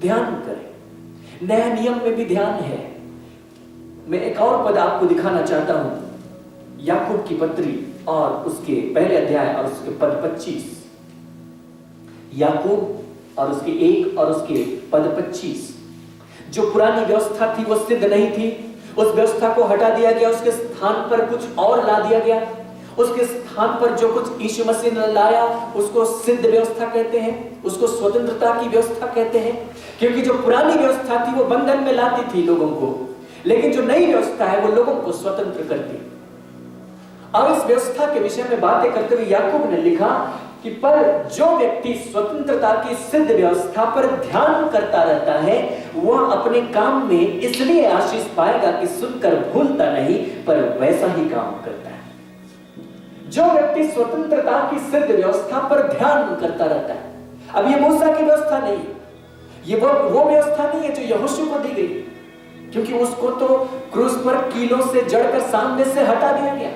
ध्यान करें। नया नियम में भी ध्यान है। मैं एक और पद आपको दिखाना चाहता हूं, याकूब की पत्री और उसके पहले अध्याय और उसके पद 25। याकूब और उसके 1 और उसके पद 25। जो पुरानी व्यवस्था थी वो सिद्ध नहीं थी, उस व्यवस्था को हटा दिया गया, उसके स्थान पर कुछ और ला दिया गया। उसके स्थान पर जो कुछ यीशु मसीह ने लाया उसको सिद्ध व्यवस्था कहते हैं, उसको स्वतंत्रता की व्यवस्था कहते हैं। क्योंकि जो पुरानी व्यवस्था थी वो बंधन में लाती थी लोगों को, लेकिन जो नई व्यवस्था है वो लोगों को स्वतंत्र करती है। और इस व्यवस्था के विषय में बातें करते हुए याकूब ने लिखा कि पर जो व्यक्ति स्वतंत्रता की सिद्ध व्यवस्था पर ध्यान करता रहता है वह अपने काम में इसलिए आशीष पाएगा कि सुनकर भूलता नहीं पर वैसा ही काम करता है। जो व्यक्ति स्वतंत्रता की सिद्ध व्यवस्था पर ध्यान करता रहता है, अब ये मूसा की व्यवस्था नहीं है, ये वो व्यवस्था नहीं है जो यहोशू को दी गई, क्योंकि उसको तो क्रूस पर कीलों से जड़कर सामने से हटा दिया गया।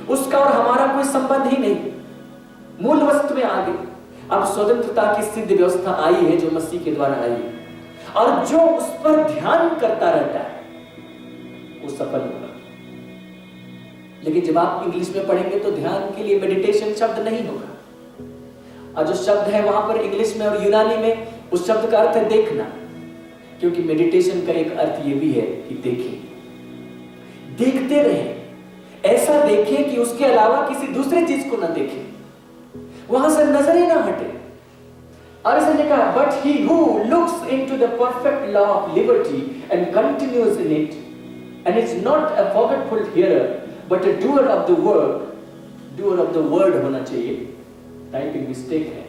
उसका और हमारा कोई संबंध ही नहीं, मूल वस्तु में आ गई। अब स्वतंत्रता की सिद्ध व्यवस्था आई है जो मसीह के द्वारा आई है, और जो उस पर ध्यान करता रहता है वो सफल होगा। लेकिन जब आप इंग्लिश में पढ़ेंगे तो ध्यान के लिए मेडिटेशन शब्द नहीं होगा, और जो शब्द है वहां पर इंग्लिश में और यूनानी में उस शब्द का अर्थ है देखना। क्योंकि मेडिटेशन का एक अर्थ यह भी है कि देखें, देखते रहें, ऐसा देखें कि उसके अलावा किसी दूसरे चीज को ना देखें, वहां से नजरें ना हटे। और इसे लिखा, but he who looks into the perfect law of liberty and continues in it and is not a forgetful hearer but a doer of the word. Doer of the word होना चाहिए, टाइपिंग मिस्टेक है।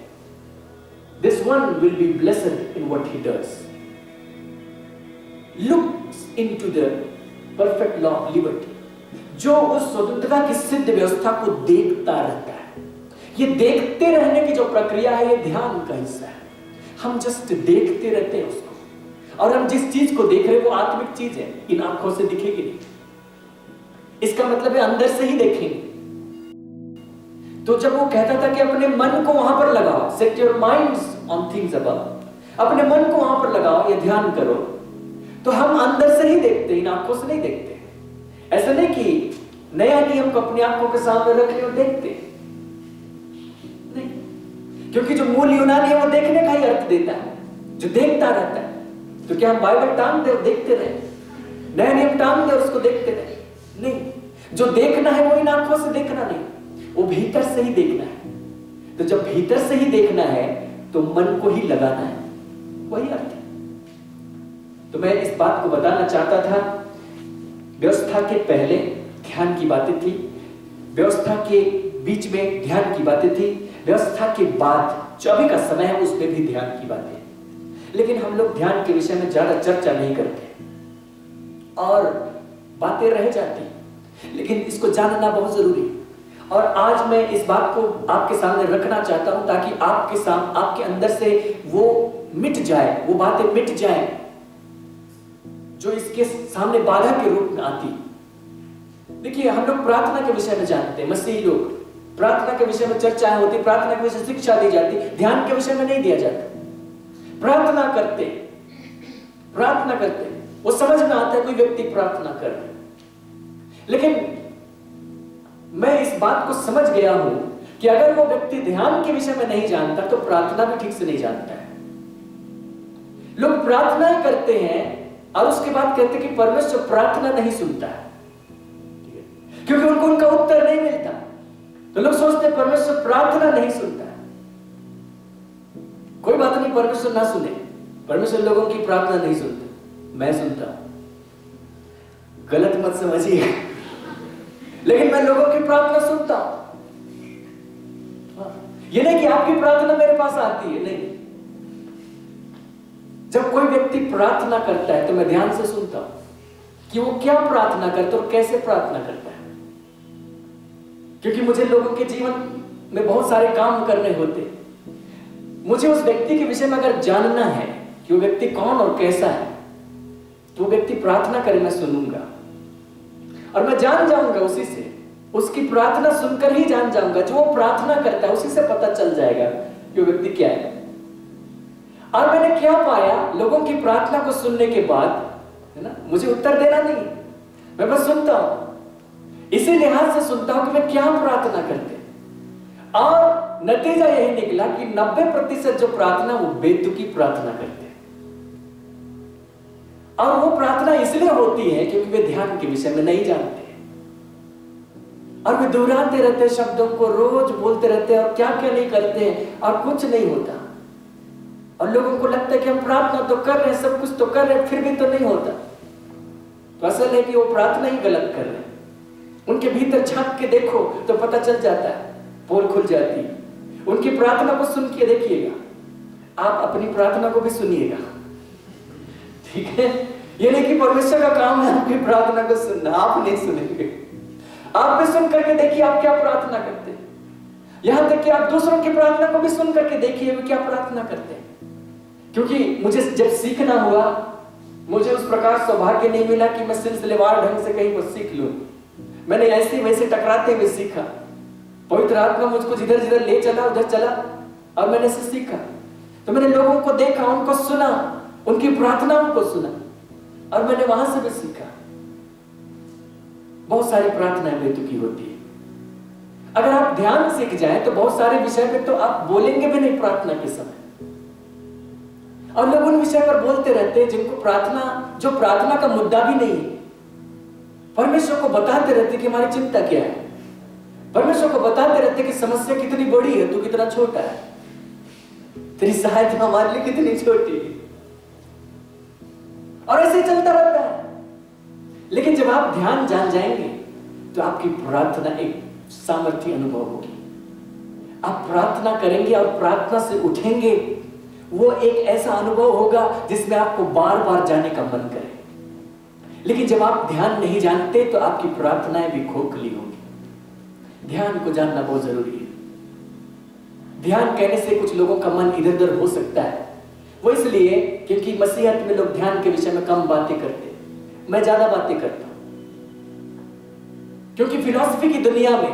This one will be blessed in what he does. Looks into the perfect law of liberty, जो उस स्वतंत्रता की सिद्ध व्यवस्था को देखता रहता है। ये देखते रहने की जो प्रक्रिया है ये ध्यान का हिस्सा है। हम जस्ट देखते रहते हैं उसको, और हम जिस चीज को देख रहे हैं वो आत्मिक चीज है, इन आंखों से दिखेगी नहीं। इसका मतलब है अंदर से ही देखेंगे। तो जब वो कहता था कि अपने मन को वहां पर लगाओ, set your minds on things above, अपने मन को वहां पर लगाओ, ये ध्यान करो, तो हम अंदर से ही देखते, इन आंखों से नहीं देखते। ऐसा नहीं कि नया नियम को अपनी आंखों के सामने रख ले और देखते नहीं, क्योंकि जो मूल यूनानी है वो देखने का ही अर्थ देता है, जो देखता रहता है। तो क्या हम बाइबल टांग दे और देखते रहे, नया नियम टांग दे और उसको देखते रहे? नहीं, जो देखना है वो इन आंखों से देखना नहीं, वो भीतर से ही देखना है। तो जब भीतर से ही देखना है तो मन को ही लगाना है, वही अर्थ है। तो मैं इस बात को बताना चाहता था, व्यवस्था के पहले ध्यान की बातें थी, व्यवस्था के बीच में ध्यान की बातें थी, व्यवस्था के बाद जो अभी का समय है उसमें भी ध्यान की बातें हैं। लेकिन हम लोग ध्यान के विषय में ज्यादा चर्चा नहीं करते और बातें रह जाती। लेकिन इसको जानना बहुत जरूरी है। और आज मैं इस बात को आपके सामने रखना चाहता हूं ताकि आपके अंदर से वो मिट जाए, वो बातें मिट जाए जो इसके सामने बाधा के रूप में आती। देखिए, हम लोग प्रार्थना के विषय में जानते हैं, मसीही लोग प्रार्थना के विषय में चर्चाएं होती, प्रार्थना के विषय में शिक्षा दी जाती, ध्यान के विषय में नहीं दिया जाता। प्रार्थना करते वो समझ में आता है कोई व्यक्ति प्रार्थना कर रहा है, लेकिन मैं इस बात को समझ गया हूं कि अगर वो व्यक्ति ध्यान के विषय में नहीं जानता तो प्रार्थना भी ठीक से नहीं जानता है। लोग प्रार्थना करते हैं और उसके बाद कहते हैं कि परमेश्वर प्रार्थना नहीं सुनता है, क्योंकि उनको उनका उत्तर नहीं मिलता। तो लोग सोचते हैं परमेश्वर प्रार्थना नहीं सुनता है। कोई बात नहीं, परमेश्वर ना सुने, परमेश्वर लोगों की प्रार्थना नहीं सुनता, मैं सुनता हूं, गलत मत समझिए, लेकिन मैं लोगों की प्रार्थना सुनता हूं। ये नहीं कि आपकी प्रार्थना मेरे पास आती है, नहीं। जब कोई व्यक्ति प्रार्थना करता है तो मैं ध्यान से सुनता हूं कि वो क्या प्रार्थना करता है और कैसे प्रार्थना करता है, क्योंकि मुझे लोगों के जीवन में बहुत सारे काम करने होते। मुझे उस व्यक्ति के विषय में अगर जानना है कि वो व्यक्ति कौन और कैसा है, तो वो व्यक्ति प्रार्थना करे, मैं सुनूंगा और मैं जान जाऊंगा उसी से, उसकी प्रार्थना सुनकर ही जान जाऊंगा। जो वो प्रार्थना करता है उसी से पता चल जाएगा कि वो व्यक्ति क्या है। और मैंने क्या पाया, लोगों की प्रार्थना को सुनने के बाद, है ना, मुझे उत्तर देना नहीं, मैं बस सुनता हूं। इसी लिहाज से सुनता हूं कि मैं क्या प्रार्थना करते, और नतीजा यही निकला कि 90% जो प्रार्थना वो बेतुकी प्रार्थना करते हैं। और वो प्रार्थना इसलिए होती है क्योंकि वे ध्यान के विषय में नहीं जानते और वे दोहराते रहते शब्दों को, रोज बोलते रहते हैं और क्या क्या नहीं करते हैं और कुछ नहीं होता। और लोगों को लगता है कि हम प्रार्थना तो कर रहे हैं, सब कुछ तो कर रहे हैं, फिर भी तो नहीं होता। तो असल है कि वो प्रार्थना ही गलत कर रहे हैं। उनके भीतर झांक के देखो तो पता चल जाता है, पोल खुल जाती है। उनकी प्रार्थना को सुन के देखिएगा, आप अपनी प्रार्थना को भी सुनिएगा, ठीक है। ये नहीं कि परमेश्वर का काम है आपकी प्रार्थना को सुनना, आप नहीं सुनेंगे। आप भी सुन करके देखिए आप क्या प्रार्थना करते हैं। यहां तक कि आप दूसरों की प्रार्थना को भी सुन करके देखिए वे क्या प्रार्थना करते हैं। क्योंकि मुझे जब सीखना हुआ, मुझे उस प्रकार सौभाग्य नहीं मिला कि मैं सिलसिलेवार ढंग से कहीं पर सीख लूं। मैंने ऐसे वैसे टकराते हुए सीखा। पवित्र आत्मा मुझको जिधर जिधर ले चला उधर चला और मैंने इसे सीखा। तो मैंने लोगों को देखा, उनको सुना, उनकी प्रार्थनाओं को सुना और मैंने वहां से भी सीखा। बहुत सारी प्रार्थनाएं बेतुकी होती है। अगर आप ध्यान सीख जाएं तो बहुत सारे विषय पे तो आप बोलेंगे भी नहीं प्रार्थना के समय, और लोग उन विषय पर बोलते रहते हैं जिनको जो प्रार्थना का मुद्दा भी नहीं है। परमेश्वर को बताते रहते कि हमारी चिंता क्या है, परमेश्वर को बताते रहते कि समस्या कितनी बड़ी है, तू कितना छोटा है, तेरी सहायता हमारे लिए कितनी छोटी है, और ऐसे चलता रहता है। लेकिन जब आप ध्यान जान जाएंगे तो आपकी प्रार्थना एक सामर्थ्य अनुभव होगी। आप प्रार्थना करेंगे और प्रार्थना से उठेंगे, वो एक ऐसा अनुभव होगा जिसमें आपको बार बार जाने का मन करे। लेकिन जब आप ध्यान नहीं जानते तो आपकी प्रार्थनाएं भी खोखली होंगी। ध्यान को जानना बहुत जरूरी है। ध्यान कहने से कुछ लोगों का मन इधर उधर हो सकता है, वो इसलिए क्योंकि मसीहत में लोग ध्यान के विषय में कम बातें करते हैं, मैं ज्यादा बातें करता हूं। क्योंकि फिलॉसफी की दुनिया में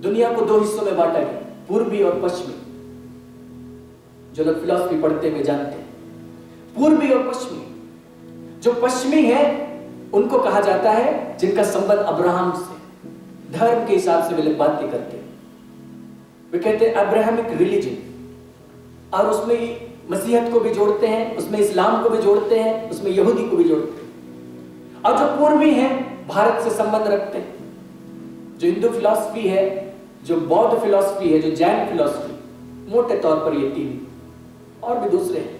दुनिया को दो हिस्सों में बांटा गया, पूर्वी और पश्चिमी। जो लोग फिलॉसफी पढ़ते हुए जानते हैं, पूर्वी और पश्चिमी। जो पश्चिमी है उनको कहा जाता है जिनका संबंध अब्राहम से, धर्म के हिसाब से वे लोग बातें करते हैं। वे कहते हैं अब्राहमिक रिलीजन, और उसमें मसीहत को भी जोड़ते हैं, उसमें इस्लाम को भी जोड़ते हैं, उसमें यहूदी को भी जोड़ते हैं। और जो पूर्वी हैं भारत से संबंध रखते हैं, जो हिंदू फिलॉसफी है, जो बौद्ध फिलॉसफी है, जो जैन फिलॉसफी, मोटे तौर पर ये तीन और भी दूसरे हैं।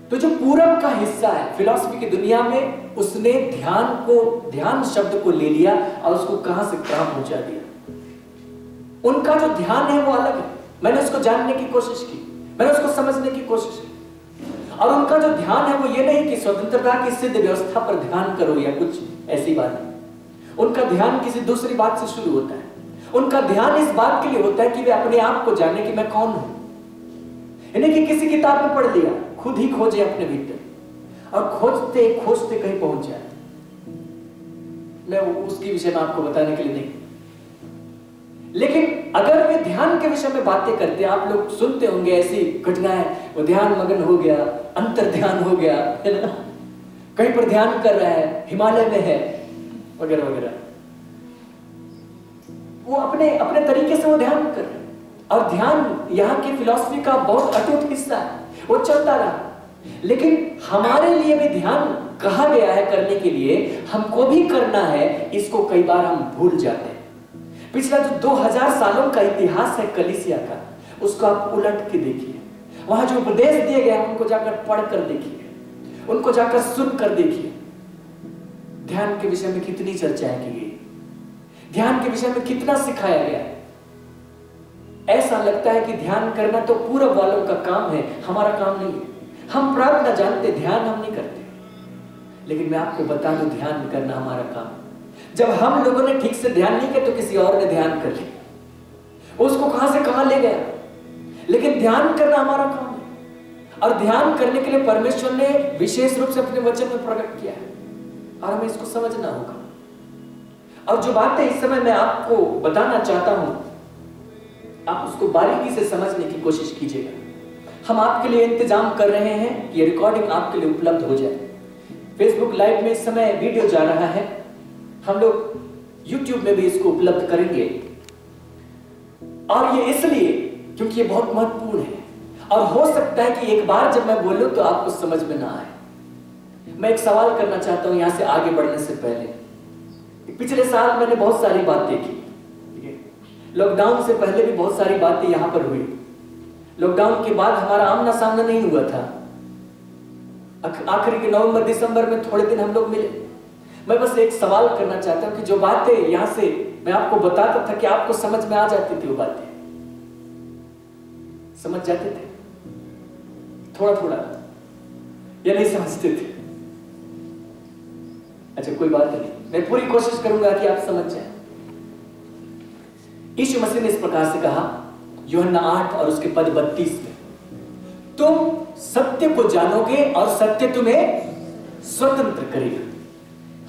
तो जो पूरब का हिस्सा है फिलॉसफी की दुनिया में, उसने ध्यान शब्द को ले लिया और उसको कहां से कहां पहुंचा दिया। उनका जो ध्यान है वो अलग है। मैंने उसको जानने की कोशिश की, मैंने उसको समझने की कोशिश की, और उनका जो ध्यान है वो ये नहीं कि स्वतंत्रता की सिद्ध व्यवस्था पर ध्यान करो या कुछ ऐसी बात है। उनका ध्यान किसी दूसरी बात से शुरू होता है। उनका ध्यान इस बात के लिए होता है कि वे अपने आप को जाने कि मैं कौन हूं। यानी कि किसी किताब में पढ़ लिया, खुद ही खोजे अपने भीतर और खोजते खोजते कहीं पहुंच जाए। मैं उसके विषय में आपको बताने के लिए नहीं, लेकिन अगर वे ध्यान के विषय में बातें करते, आप लोग सुनते होंगे ऐसी घटनाएं, वो ध्यान मगन हो गया, अंतर ध्यान हो गया, है ना, कहीं पर ध्यान कर रहा है, हिमालय में है, वगैरह वगैरह। वो अपने अपने तरीके से वो ध्यान कर रहे हैं। और ध्यान यहाँ की फिलॉसफी का बहुत अटूट हिस्सा है, वो चलता रहा। लेकिन हमारे लिए भी ध्यान कहा गया है करने के लिए, हमको भी करना है, इसको कई बार हम भूल जाते हैं। पिछला जो 2000 सालों का इतिहास है कलीसिया का, उसको आप उलट के देखिए। वहां जो उपदेश दिए गए उनको जाकर पढ़ कर देखिए, उनको जाकर सुन कर देखिए। ध्यान के विषय में कितनी चर्चाएं की गई, ध्यान के विषय में कितना सिखाया गया है। ऐसा लगता है कि ध्यान करना तो पूरब वालों का काम है, हमारा काम नहीं है। हम प्रार्थना जानते, ध्यान हम नहीं करते। लेकिन मैं आपको बता दूं, ध्यान करना हमारा काम है। जब हम लोगों ने ठीक से ध्यान नहीं किया तो किसी और ने ध्यान कर लिया, उसको कहां से कहां ले गया। लेकिन ध्यान करना हमारा काम है, और ध्यान करने के लिए परमेश्वर ने विशेष रूप से अपने वचन में प्रकट किया है, और हमें इसको समझना होगा। और जो बातें इस समय मैं आपको बताना चाहता हूं, आप उसको बारीकी से समझने की कोशिश कीजिएगा। हम आपके लिए इंतजाम कर रहे हैं कि ये रिकॉर्डिंग आपके लिए उपलब्ध हो जाए। फेसबुक लाइव में इस समय वीडियो जा रहा है, हम लोग यूट्यूब में भी इसको उपलब्ध करेंगे। और ये इसलिए क्योंकि ये बहुत महत्वपूर्ण है, और हो सकता है कि एक बार जब मैं बोलूं तो आपको समझ में ना आए। मैं एक सवाल करना चाहता हूं यहां से आगे बढ़ने से पहले। पिछले साल मैंने बहुत सारी बातें की, लॉकडाउन से पहले भी बहुत सारी बातें यहां पर हुई। लॉकडाउन के बाद हमारा आमना सामना नहीं हुआ था। आखिरी के नवंबर दिसंबर में थोड़े दिन हम लोग मिले। मैं बस एक सवाल करना चाहता हूं कि जो बातें यहां से मैं आपको बताता था कि आपको समझ में आ जाती थी, वो बातें समझ जाते थे थोड़ा थोड़ा, या नहीं समझते थे? अच्छा, कोई बात नहीं, मैं पूरी कोशिश करूंगा कि आप समझ जाएं। यीशु मसीह ने इस प्रकार से कहा यूहन्ना 8 और उसके पद 32 में, तुम सत्य को जानोगे और सत्य तुम्हें स्वतंत्र करेगा।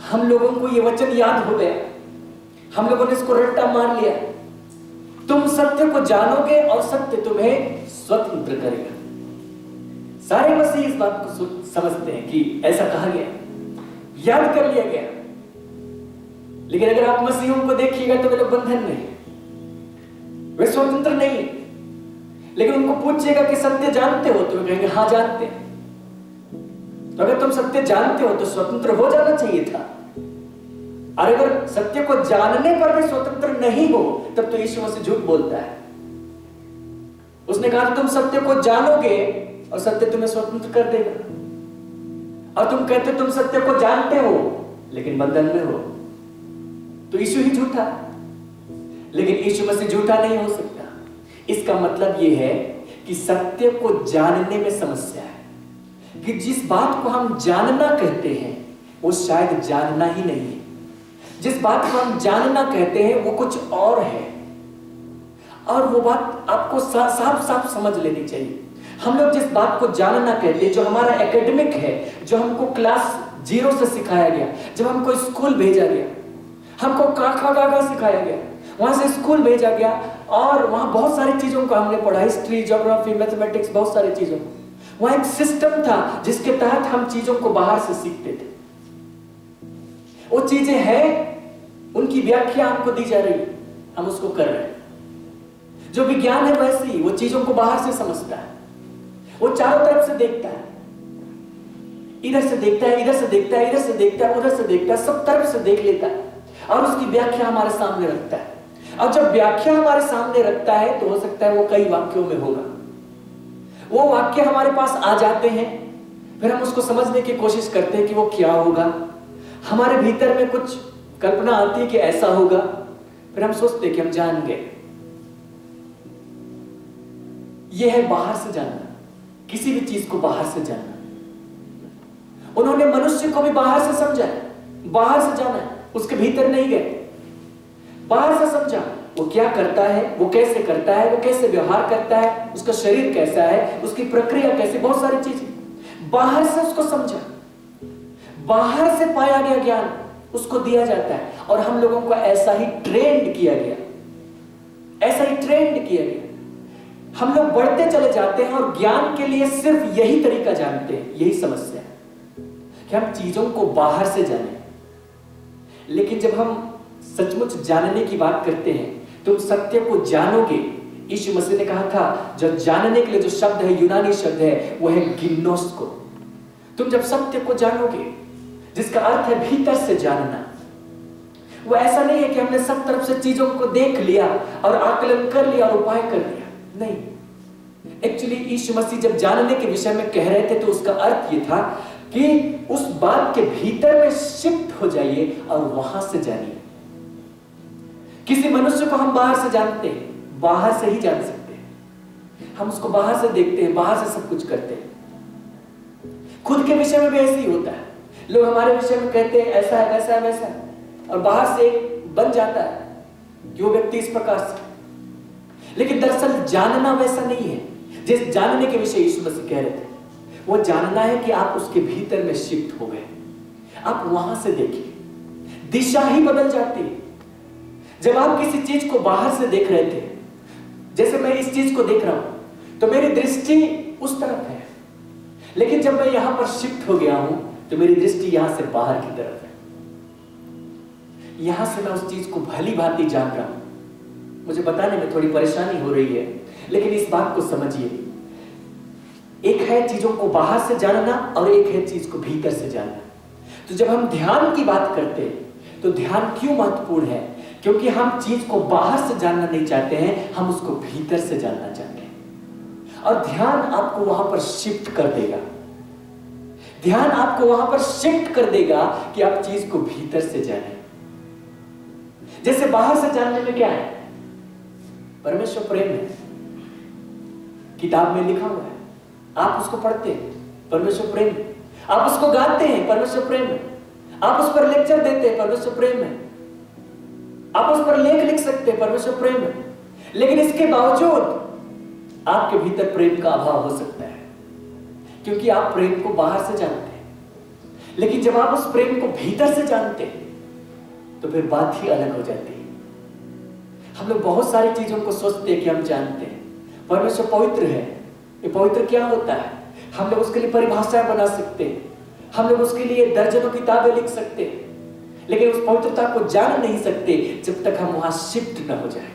हम लोगों को यह वचन याद हो गया, हम लोगों ने इसको रट्टा मार लिया। तुम सत्य को जानोगे और सत्य तुम्हें स्वतंत्र करेगा। सारे मसीह इस बात को समझते हैं कि ऐसा कहा गया, याद कर लिया गया। लेकिन अगर आप मसीहों को देखिएगा तो वे लोग बंधन में हैं, वे स्वतंत्र नहीं है। लेकिन उनको पूछिएगा कि सत्य जानते हो, तो वे कहेंगे हाँ जानते हैं। तो अगर तुम सत्य जानते हो तो स्वतंत्र हो जाना चाहिए था। और अगर सत्य को जानने पर भी स्वतंत्र नहीं हो, तब तो यीशु मसीह झूठ बोलता है। उसने कहा तुम सत्य को जानोगे और सत्य तुम्हें स्वतंत्र कर देगा, और तुम कहते तुम सत्य को जानते हो लेकिन बंधन में हो, तो यीशु ही झूठा। लेकिन यीशु मसीह झूठा नहीं हो सकता। इसका मतलब यह है कि सत्य को जानने में समस्या है, कि जिस बात को हम जानना कहते हैं वो शायद जानना ही नहीं है। जिस बात को हम जानना कहते हैं वो कुछ और है, और वो बात आपको साफ साफ समझ लेनी चाहिए। हम लोग जिस बात को जानना कहते हैं, जो हमारा एकेडमिक है, जो हमको क्लास 0 से सिखाया गया, जब हमको स्कूल भेजा गया, हमको काका गागा सिखाया गया, वहां से स्कूल भेजा गया, और वहां बहुत सारी चीजों को हमने पढ़ा, हिस्ट्री, ज्योग्राफी, मैथमेटिक्स, बहुत सारी चीजों को। वहां एक सिस्टम था जिसके तहत हम चीजों को बाहर से सीखते थे। वो चीजें हैं, उनकी व्याख्या हमको दी जा रही है, हम उसको कर रहे हैं। जो विज्ञान है वैसे ही वो चीजों को बाहर से समझता है, वो चारों तरफ से देखता है, इधर से देखता है, इधर से देखता है, इधर से देखता है, उधर से देखता है, सब तरफ से देख लेता है और उसकी व्याख्या हमारे सामने रखता है। और जब व्याख्या हमारे सामने रखता है तो हो सकता है वो कई वाक्यों में होगा। वो वाक्य हमारे पास आ जाते हैं, फिर हम उसको समझने की कोशिश करते हैं कि वो क्या होगा। हमारे भीतर में कुछ कल्पना आती है कि ऐसा होगा, फिर हम सोचते हैं कि हम जान गए। यह है बाहर से जानना, किसी भी चीज को बाहर से जानना। उन्होंने मनुष्य को भी बाहर से समझा, बाहर से जाना, उसके भीतर नहीं गए। बाहर से समझा वो क्या करता है, वो कैसे करता है, वो कैसे व्यवहार करता है, उसका शरीर कैसा है, उसकी प्रक्रिया कैसी, बहुत सारी चीजें बाहर से उसको समझा। बाहर से पाया गया ज्ञान उसको दिया जाता है। और हम लोगों को ऐसा ही ट्रेंड किया गया, ऐसा ही ट्रेंड किया गया। हम लोग बढ़ते चले जाते हैं और ज्ञान के लिए सिर्फ यही तरीका जानते हैं। यही समस्या है कि हम चीजों को बाहर से जाने, लेकिन जब हम सचमुच जानने की बात करते हैं, तुम सत्य को जानोगे। यीशु मसीह ने कहा था, जो जानने के लिए जो शब्द है, यूनानी शब्द है, वो है गिनोस्को। तुम जब सत्य को जानोगे, जिसका अर्थ है भीतर से जानना, वो ऐसा नहीं है कि हमने सब तरफ से चीजों को देख लिया और आकलन कर लिया और उपाय कर लिया। नहीं, एक्चुअली यीशु मसीह जब जानने के विषय में कह रहे थे तो उसका अर्थ ये था कि उस बात के भीतर में शिफ्ट हो जाइए और वहां से जानिए। किसी मनुष्य को हम बाहर से जानते हैं, बाहर से ही जान सकते हैं। हम उसको बाहर से देखते हैं, बाहर से सब कुछ करते हैं। खुद के विषय में भी ऐसे ही होता है। लोग हमारे विषय में कहते हैं ऐसा है, वैसा है, वैसा है, और बाहर से बन जाता है कि वो व्यक्ति इस प्रकार से। लेकिन दरअसल जानना वैसा नहीं है जिस जानने के विषय यीशु मसीह कह रहे थे। वो जानना है कि आप उसके भीतर में शिफ्ट हो गए, आप वहां से देखिए, दिशा ही बदल जाती है। जब आप किसी चीज को बाहर से देख रहे थे, जैसे मैं इस चीज को देख रहा हूं तो मेरी दृष्टि उस तरफ है, लेकिन जब मैं यहां पर शिफ्ट हो गया हूं तो मेरी दृष्टि यहां से बाहर की तरफ है। यहां से मैं उस चीज को भली भांति जान रहा हूं। मुझे बताने में थोड़ी परेशानी हो रही है, लेकिन इस बात को समझिए, एक है चीजों को बाहर से जानना और एक है चीज को भीतर से जानना। तो जब हम ध्यान की बात करते हैं तो ध्यान क्यों महत्वपूर्ण है? क्योंकि हम चीज को बाहर से जानना नहीं चाहते हैं, हम उसको भीतर से जानना चाहते हैं। और ध्यान आपको वहां पर शिफ्ट कर देगा, ध्यान आपको वहां पर शिफ्ट कर देगा कि आप चीज को भीतर से जाने। जैसे बाहर से जानने में क्या है? परमेश्वर प्रेम है, किताब में लिखा हुआ है, आप उसको पढ़ते हैं, परमेश्वर प्रेम है। आप उसको गाते हैं, परमेश्वर प्रेम है। आप उस पर लेक्चर देते हैं, परमेश्वर प्रेम है। आप उस पर लेख लिख सकते हैं, परमेश्वर प्रेम है। लेकिन इसके बावजूद आपके भीतर प्रेम का अभाव हो सकता है, क्योंकि आप प्रेम को बाहर से जानते हैं। लेकिन जब आप उस प्रेम को भीतर से जानते हैं तो फिर बात ही अलग हो जाती है। हम लोग बहुत सारी चीजों को सोचते हैं कि हम जानते हैं। परमेश्वर पवित्र है, ये पवित्र क्या होता है? हम लोग उसके लिए परिभाषाएं बना सकते हैं, हम लोग उसके लिए दर्जनों किताबें लिख सकते हैं, लेकिन उस पवित्रता को जान नहीं सकते जब तक हम वहां शिफ्ट न हो जाए।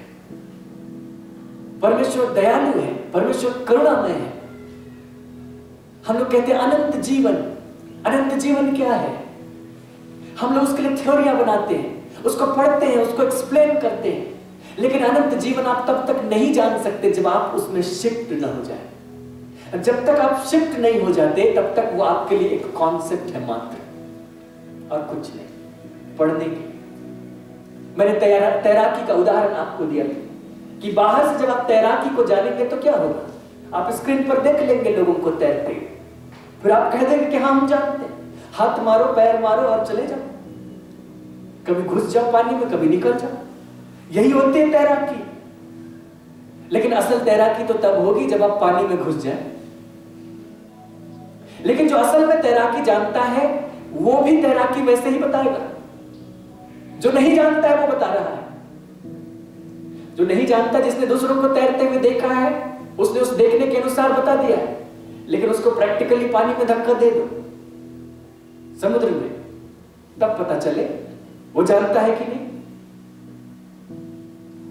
परमेश्वर दयालु है, परमेश्वर करुणामय है। हम लोग कहते हैं अनंत जीवन। अनंत जीवन क्या है? हम लोग उसके लिए थ्योरियां बनाते हैं, उसको पढ़ते हैं, उसको एक्सप्लेन करते हैं, लेकिन अनंत जीवन आप तब तक नहीं जान सकते जब आप उसमें शिफ्ट न हो जाए। जब तक आप शिफ्ट नहीं हो जाते तब तक वो आपके लिए एक कॉन्सेप्ट है मात्र, और कुछ नहीं। पढ़ने की मैंने तैराकी का उदाहरण आपको दिया था कि बाहर से जब आप तैराकी को जानेंगे तो क्या होगा? आप स्क्रीन पर देख लेंगे लोगों को तैरते, फिर आप कह देंगे कि हाँ हम जानते हैं। हाथ मारो, पैर मारो और चले जाओ, कभी घुस जाओ पानी में, कभी निकल जाओ। यही होती है तैराकी। लेकिन असल तैराकी तो तब होगी जब आप पानी में घुस जाए। लेकिन जो असल में तैराकी जानता है वो भी तैराकी वैसे ही बताएगा। जो नहीं जानता है वो बता रहा है। जो नहीं जानता, जिसने दूसरों को तैरते हुए देखा है, उसने उस देखने के अनुसार बता दिया है। लेकिन उसको प्रैक्टिकली पानी में धक्का दे दो, समुद्र में, तब पता चले वो जानता है कि नहीं।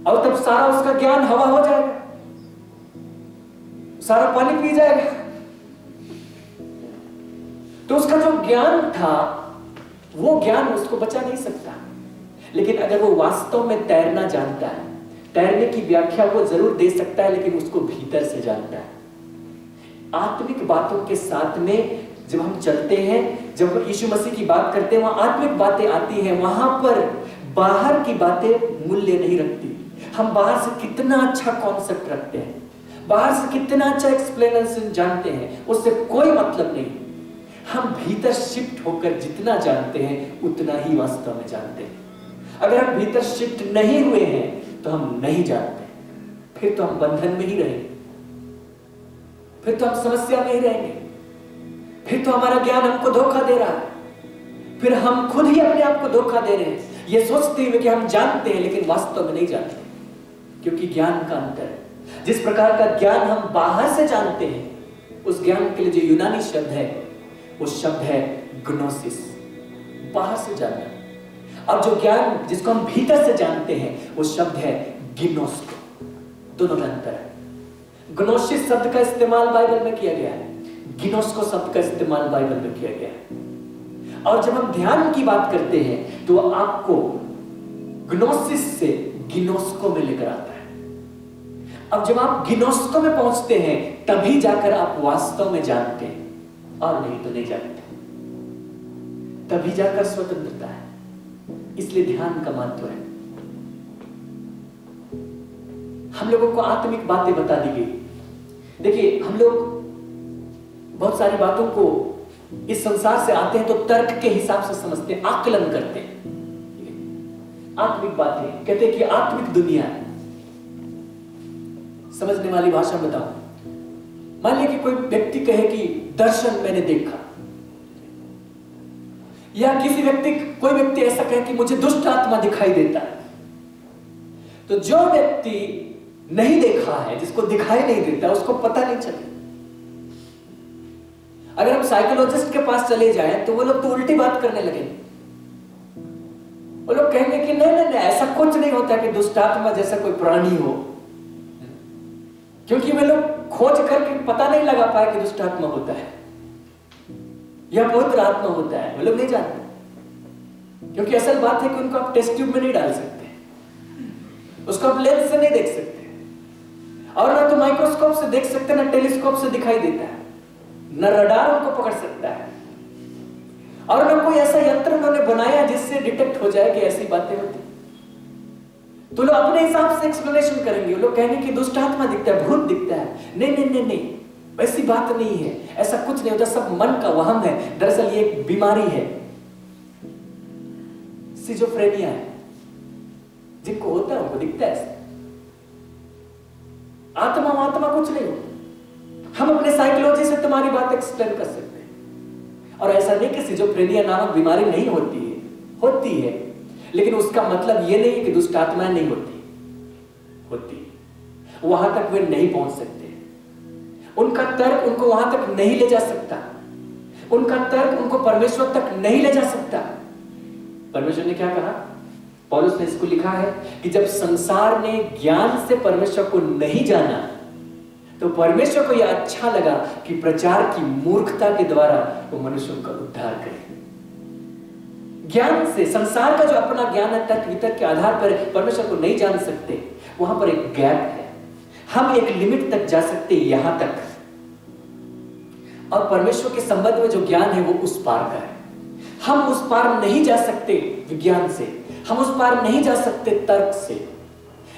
और तब सारा उसका ज्ञान हवा हो जाएगा, सारा पानी पी जाएगा। तो उसका जो ज्ञान था वो ज्ञान उसको बचा नहीं सकता। लेकिन अगर वो वास्तव में तैरना जानता है, तैरने की व्याख्या वो जरूर दे सकता है, लेकिन उसको भीतर से जानता है। आत्मिक बातों के साथ में जब हम चलते हैं, जब यीशु मसीह की बात करते हैं, वहां आत्मिक बातें आती हैं। वहां पर बाहर की बातें मूल्य नहीं रखती। हम बाहर से कितना अच्छा कॉन्सेप्ट रखते हैं, बाहर से कितना अच्छा एक्सप्लेनेशन जानते हैं, उससे कोई मतलब नहीं। हम भीतर शिफ्ट होकर जितना जानते हैं उतना ही वास्तव में जानते हैं। अगर हम भीतर शिफ्ट नहीं हुए हैं तो हम नहीं जानते, फिर तो हम बंधन में ही रहेंगे, फिर तो हम समस्या में ही रहेंगे, फिर तो हमारा ज्ञान हमको धोखा दे रहा है, फिर हम खुद ही अपने आप को धोखा दे रहे हैं ये सोचते हुए कि हम जानते हैं लेकिन वास्तव में नहीं जानते। क्योंकि ज्ञान का अंतर है। जिस प्रकार का ज्ञान हम बाहर से जानते हैं उस ज्ञान के लिए जो यूनानी शब्द है वो शब्द है ग्नोसिस, बाहर से जानना। और जो ज्ञान जिसको हम भीतर से जानते हैं वो शब्द है गिनोस्को। दोनों में अंतर है। ग्नोसिस शब्द का इस्तेमाल बाइबल में किया गया है, गिनोस्को शब्द का इस्तेमाल बाइबल में किया गया है। और जब हम ध्यान की बात करते हैं तो आपको ग्नोसिस से गिनोस्को में लेकर आता है। अब जब आप गिनोस्को में पहुंचते हैं तभी जाकर आप वास्तव में जानते हैं, और नहीं तो नहीं जानते। तभी जाकर स्वतंत्रता है। इसलिए ध्यान का महत्व है। हम लोगों को आत्मिक बातें बता दी गई। देखिए, हम लोग बहुत सारी बातों को इस संसार से आते हैं तो तर्क के हिसाब से समझते हैं, आकलन करते हैं। आत्मिक बातें कहते हैं कि आत्मिक दुनिया है। समझने वाली भाषा में बताऊं, मान लीजिए कि कोई व्यक्ति कहे कि दर्शन मैंने देखा, या कोई व्यक्ति ऐसा कहे कि मुझे दुष्ट आत्मा दिखाई देता है। तो जो व्यक्ति नहीं देखा है, जिसको दिखाई नहीं देता, उसको पता नहीं चले। अगर हम साइकोलॉजिस्ट के पास चले जाएं तो वो लोग तो उल्टी बात करने लगेंगे। वो लोग कहेंगे कि नहीं नहीं नहीं, ऐसा कुछ नहीं होता कि दुष्ट आत्मा जैसा कोई प्राणी हो, क्योंकि वे लोग खोज करके पता नहीं लगा पाए कि दुष्ट आत्मा होता है या पवित्र आत्मा होता है। वो लोग नहीं जानते, क्योंकि असल बात है कि उनको आप टेस्ट ट्यूब में नहीं डाल सकते, उसको आप लेंस से नहीं देख सकते, और ना तो माइक्रोस्कोप से देख सकते, ना टेलीस्कोप से दिखाई देता है, न रडार उनको पकड़ सकता है, और न कोई ऐसा यंत्र उन्होंने बनाया जिससे डिटेक्ट हो जाए कि ऐसी बातें होती। तो लोग अपने हिसाब से एक्सप्लेनेशन करेंगे। लोग कहेंगे कि दुष्ट आत्मा दिखता है, भूत दिखता है। नहीं नहीं नहीं नहीं, वैसी बात नहीं है, ऐसा कुछ नहीं होता, सब मन का वहम है। दरअसल ये एक बीमारी है, सिजोफ्रेनिया है। जिनको होता है उनको दिखता है। आत्मा कुछ नहीं हो। हम अपने साइकोलॉजी से तुम्हारी बात एक्सप्लेन कर सकते हैं। और ऐसा नहीं कि सिजोफ्रेनिया नामक बीमारी नहीं होती है, होती है, लेकिन उसका मतलब यह नहीं कि दुष्ट आत्माएं नहीं होती। वहां तक वे नहीं पहुंच सकते। उनका तर्क उनको वहां तक नहीं ले जा सकता। उनका तर्क उनको परमेश्वर तक नहीं ले जा सकता। परमेश्वर ने क्या कहा? पौलुस ने इसको लिखा है कि जब संसार ने ज्ञान से परमेश्वर को नहीं जाना तो परमेश्वर को यह अच्छा लगा कि प्रचार की मूर्खता के द्वारा वो मनुष्यों का उद्धार करे। ज्ञान से, संसार का जो अपना ज्ञान है, तर्क वितर्क के आधार पर परमेश्वर को नहीं जान सकते। वहां पर एक गैप है। हम एक लिमिट तक जा सकते हैं, यहां तक, और परमेश्वर के संबंध में जो ज्ञान है वो उस पार का है। हम उस पार नहीं जा सकते विज्ञान से, हम उस पार नहीं जा सकते तर्क से।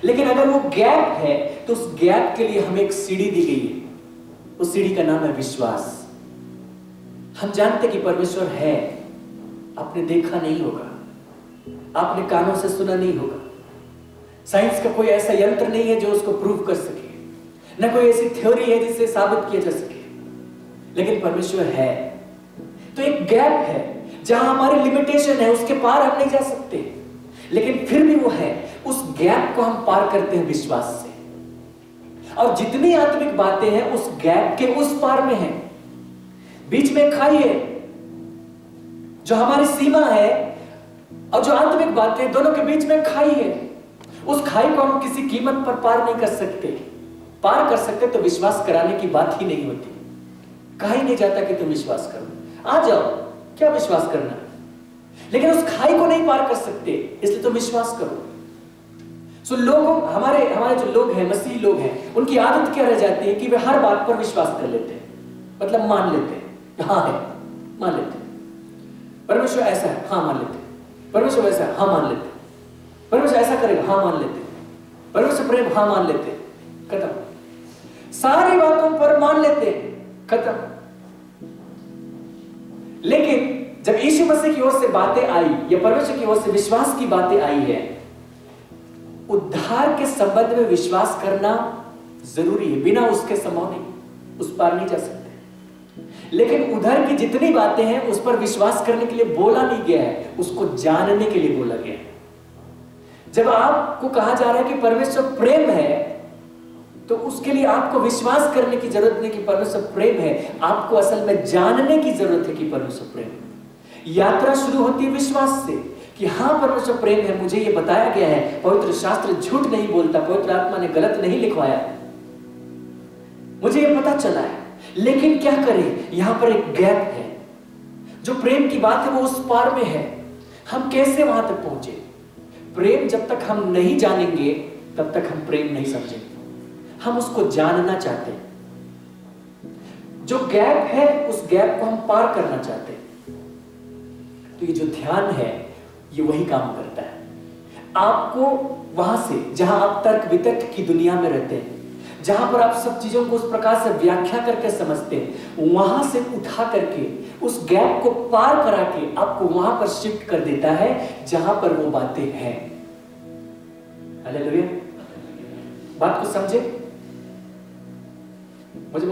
लेकिन अगर वो गैप है तो उस गैप के लिए हमें एक सीढ़ी दी गई है। उस सीढ़ी का नाम है विश्वास। हम जानते कि परमेश्वर है, आपने देखा नहीं होगा, आपने कानों से सुना नहीं होगा, साइंस का कोई ऐसा यंत्र नहीं है जो उसको प्रूव कर सके, न कोई ऐसी थ्योरी है जिससे साबित किया जा सके, लेकिन परमेश्वर है। तो एक गैप है जहां हमारी लिमिटेशन है, उसके पार हम नहीं जा सकते, लेकिन फिर भी वो है। उस गैप को हम पार करते हैं विश्वास से। और जितनी आत्मिक बातें हैं उस गैप के उस पार में है। बीच में खाई है जो हमारी सीमा है, और जो आत्मिक बातें, दोनों के बीच में खाई है। उस खाई को हम किसी कीमत पर पार नहीं कर सकते। पार कर सकते तो विश्वास कराने की बात ही नहीं होती। कहा ही नहीं जाता कि तुम विश्वास करो, आ जाओ, क्या विश्वास करना। लेकिन उस खाई को नहीं पार कर सकते, इसलिए तुम विश्वास करो। सो लोगों, हमारे जो लोग हैं, मसीही लोग हैं, उनकी आदत क्या रह जाती है कि वे हर बात पर विश्वास कर लेते हैं, मतलब मान लेते हैं। हाँ है, मान लेते हैं। परमेश्वर ऐसा है, हाँ मान लेते हैं। परमेश्वर वैसा है, हाँ मान लेते हैं। परमेश्वर ऐसा करेगा, हाँ मान लेते हैं। परमेश्वर प्रेम, हाँ मान लेते हैं। खत्म। सारी बातों पर मान लेते हैं, खत्म। लेकिन जब यीशु मसीह की ओर से बातें आई या परमेश्वर की ओर से विश्वास की बातें आई है, उद्धार के संबंध में विश्वास करना जरूरी है। बिना उसके संभव नहीं, उस पार नहीं जा सकते। लेकिन उधर की जितनी बातें हैं उस पर विश्वास करने के लिए बोला नहीं गया है, उसको जानने के लिए बोला गया है। जब आपको कहा जा रहा है कि परमेश्वर प्रेम है, तो उसके लिए आपको विश्वास करने की जरूरत नहीं कि परमेश्वर प्रेम है, आपको असल में जानने की जरूरत है कि परमेश्वर प्रेम है। यात्रा शुरू होती है विश्वास से कि हाँ परमेश्वर प्रेम है, मुझे ये बताया गया है, पवित्र शास्त्र झूठ नहीं बोलता, पवित्र आत्मा ने गलत नहीं लिखवाया, मुझे ये पता चला है। लेकिन क्या करें, यहां पर एक गैप है। जो प्रेम की बात है वो उस पार में है, हम कैसे वहां तक पहुंचे? प्रेम जब तक हम नहीं जानेंगे तब तक हम प्रेम नहीं समझेंगे। हम उसको जानना चाहते हैं, जो गैप है उस गैप को हम पार करना चाहते हैं। तो ये जो ध्यान है ये वही काम करता है। आपको वहां से, जहां आप तर्क वितर्क की दुनिया में रहते हैं, जहां पर आप सब चीजों को उस प्रकार से व्याख्या करके समझते हैं, वहां से उठा करके उस गैप को पार करा के आपको वहां पर शिफ्ट कर देता है जहां पर वो बातें हैं। हालेलुया। बात को समझे? मुझे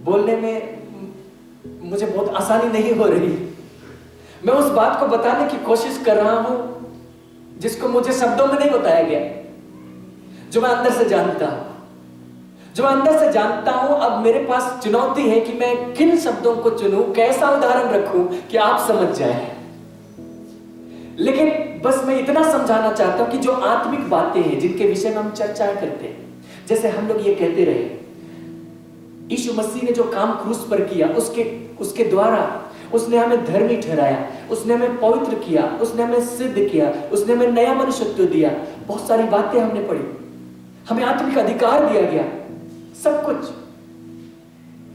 बोलने में मुझे बहुत आसानी नहीं हो रही। मैं उस बात को बताने की कोशिश कर रहा हूं जिसको मुझे शब्दों में नहीं बताया गया, जो मैं अंदर से जानता हूं, जो मैं अंदर से जानता हूं। अब मेरे पास चुनौती है कि मैं किन शब्दों को चुनूं, कैसा उदाहरण रखूं कि आप समझ जाएं। लेकिन बस मैं इतना समझाना चाहता हूं कि जो आत्मिक बातें हैं जिनके विषय में हम चर्चा करते हैं, जैसे हम लोग ये कहते रहे, यीशु मसीह ने जो काम क्रूस पर किया, उसके द्वारा उसने हमें धर्मी ठहराया, उसने हमें पवित्र किया, उसने हमें सिद्ध किया, उसने हमें नया मनुष्यत्व दिया। बहुत सारी बातें हमने पढ़ी, हमें आत्मिक अधिकार दिया गया, सब कुछ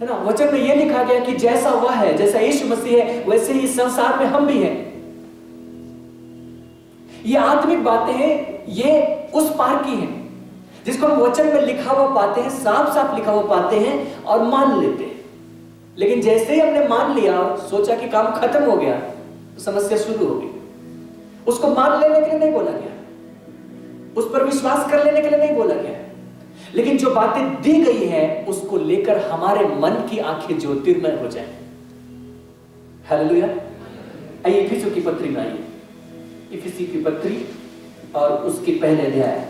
है ना। वचन में यह लिखा गया कि जैसा वह है, जैसा यीशु मसीह है, वैसे ही संसार में हम भी हैं। ये आत्मिक बातें हैं, ये उस पार की हैं जिसको हम वचन में लिखा हुआ पाते हैं, साफ साफ लिखा हुआ पाते हैं और मान लेते हैं। लेकिन जैसे ही हमने मान लिया और सोचा कि काम खत्म हो गया, तो समस्या शुरू हो गई। उसको मान लेने के लिए नहीं बोला गया, उस पर विश्वास कर लेने के लिए नहीं बोला गया, लेकिन जो बातें दी गई है उसको लेकर हमारे मन की आंखें ज्योतिर्मय हो जाए। हालेलुया। आइए इफिसियों की पत्री में आइए, इफिसी की पत्री और उसके पहले अध्याय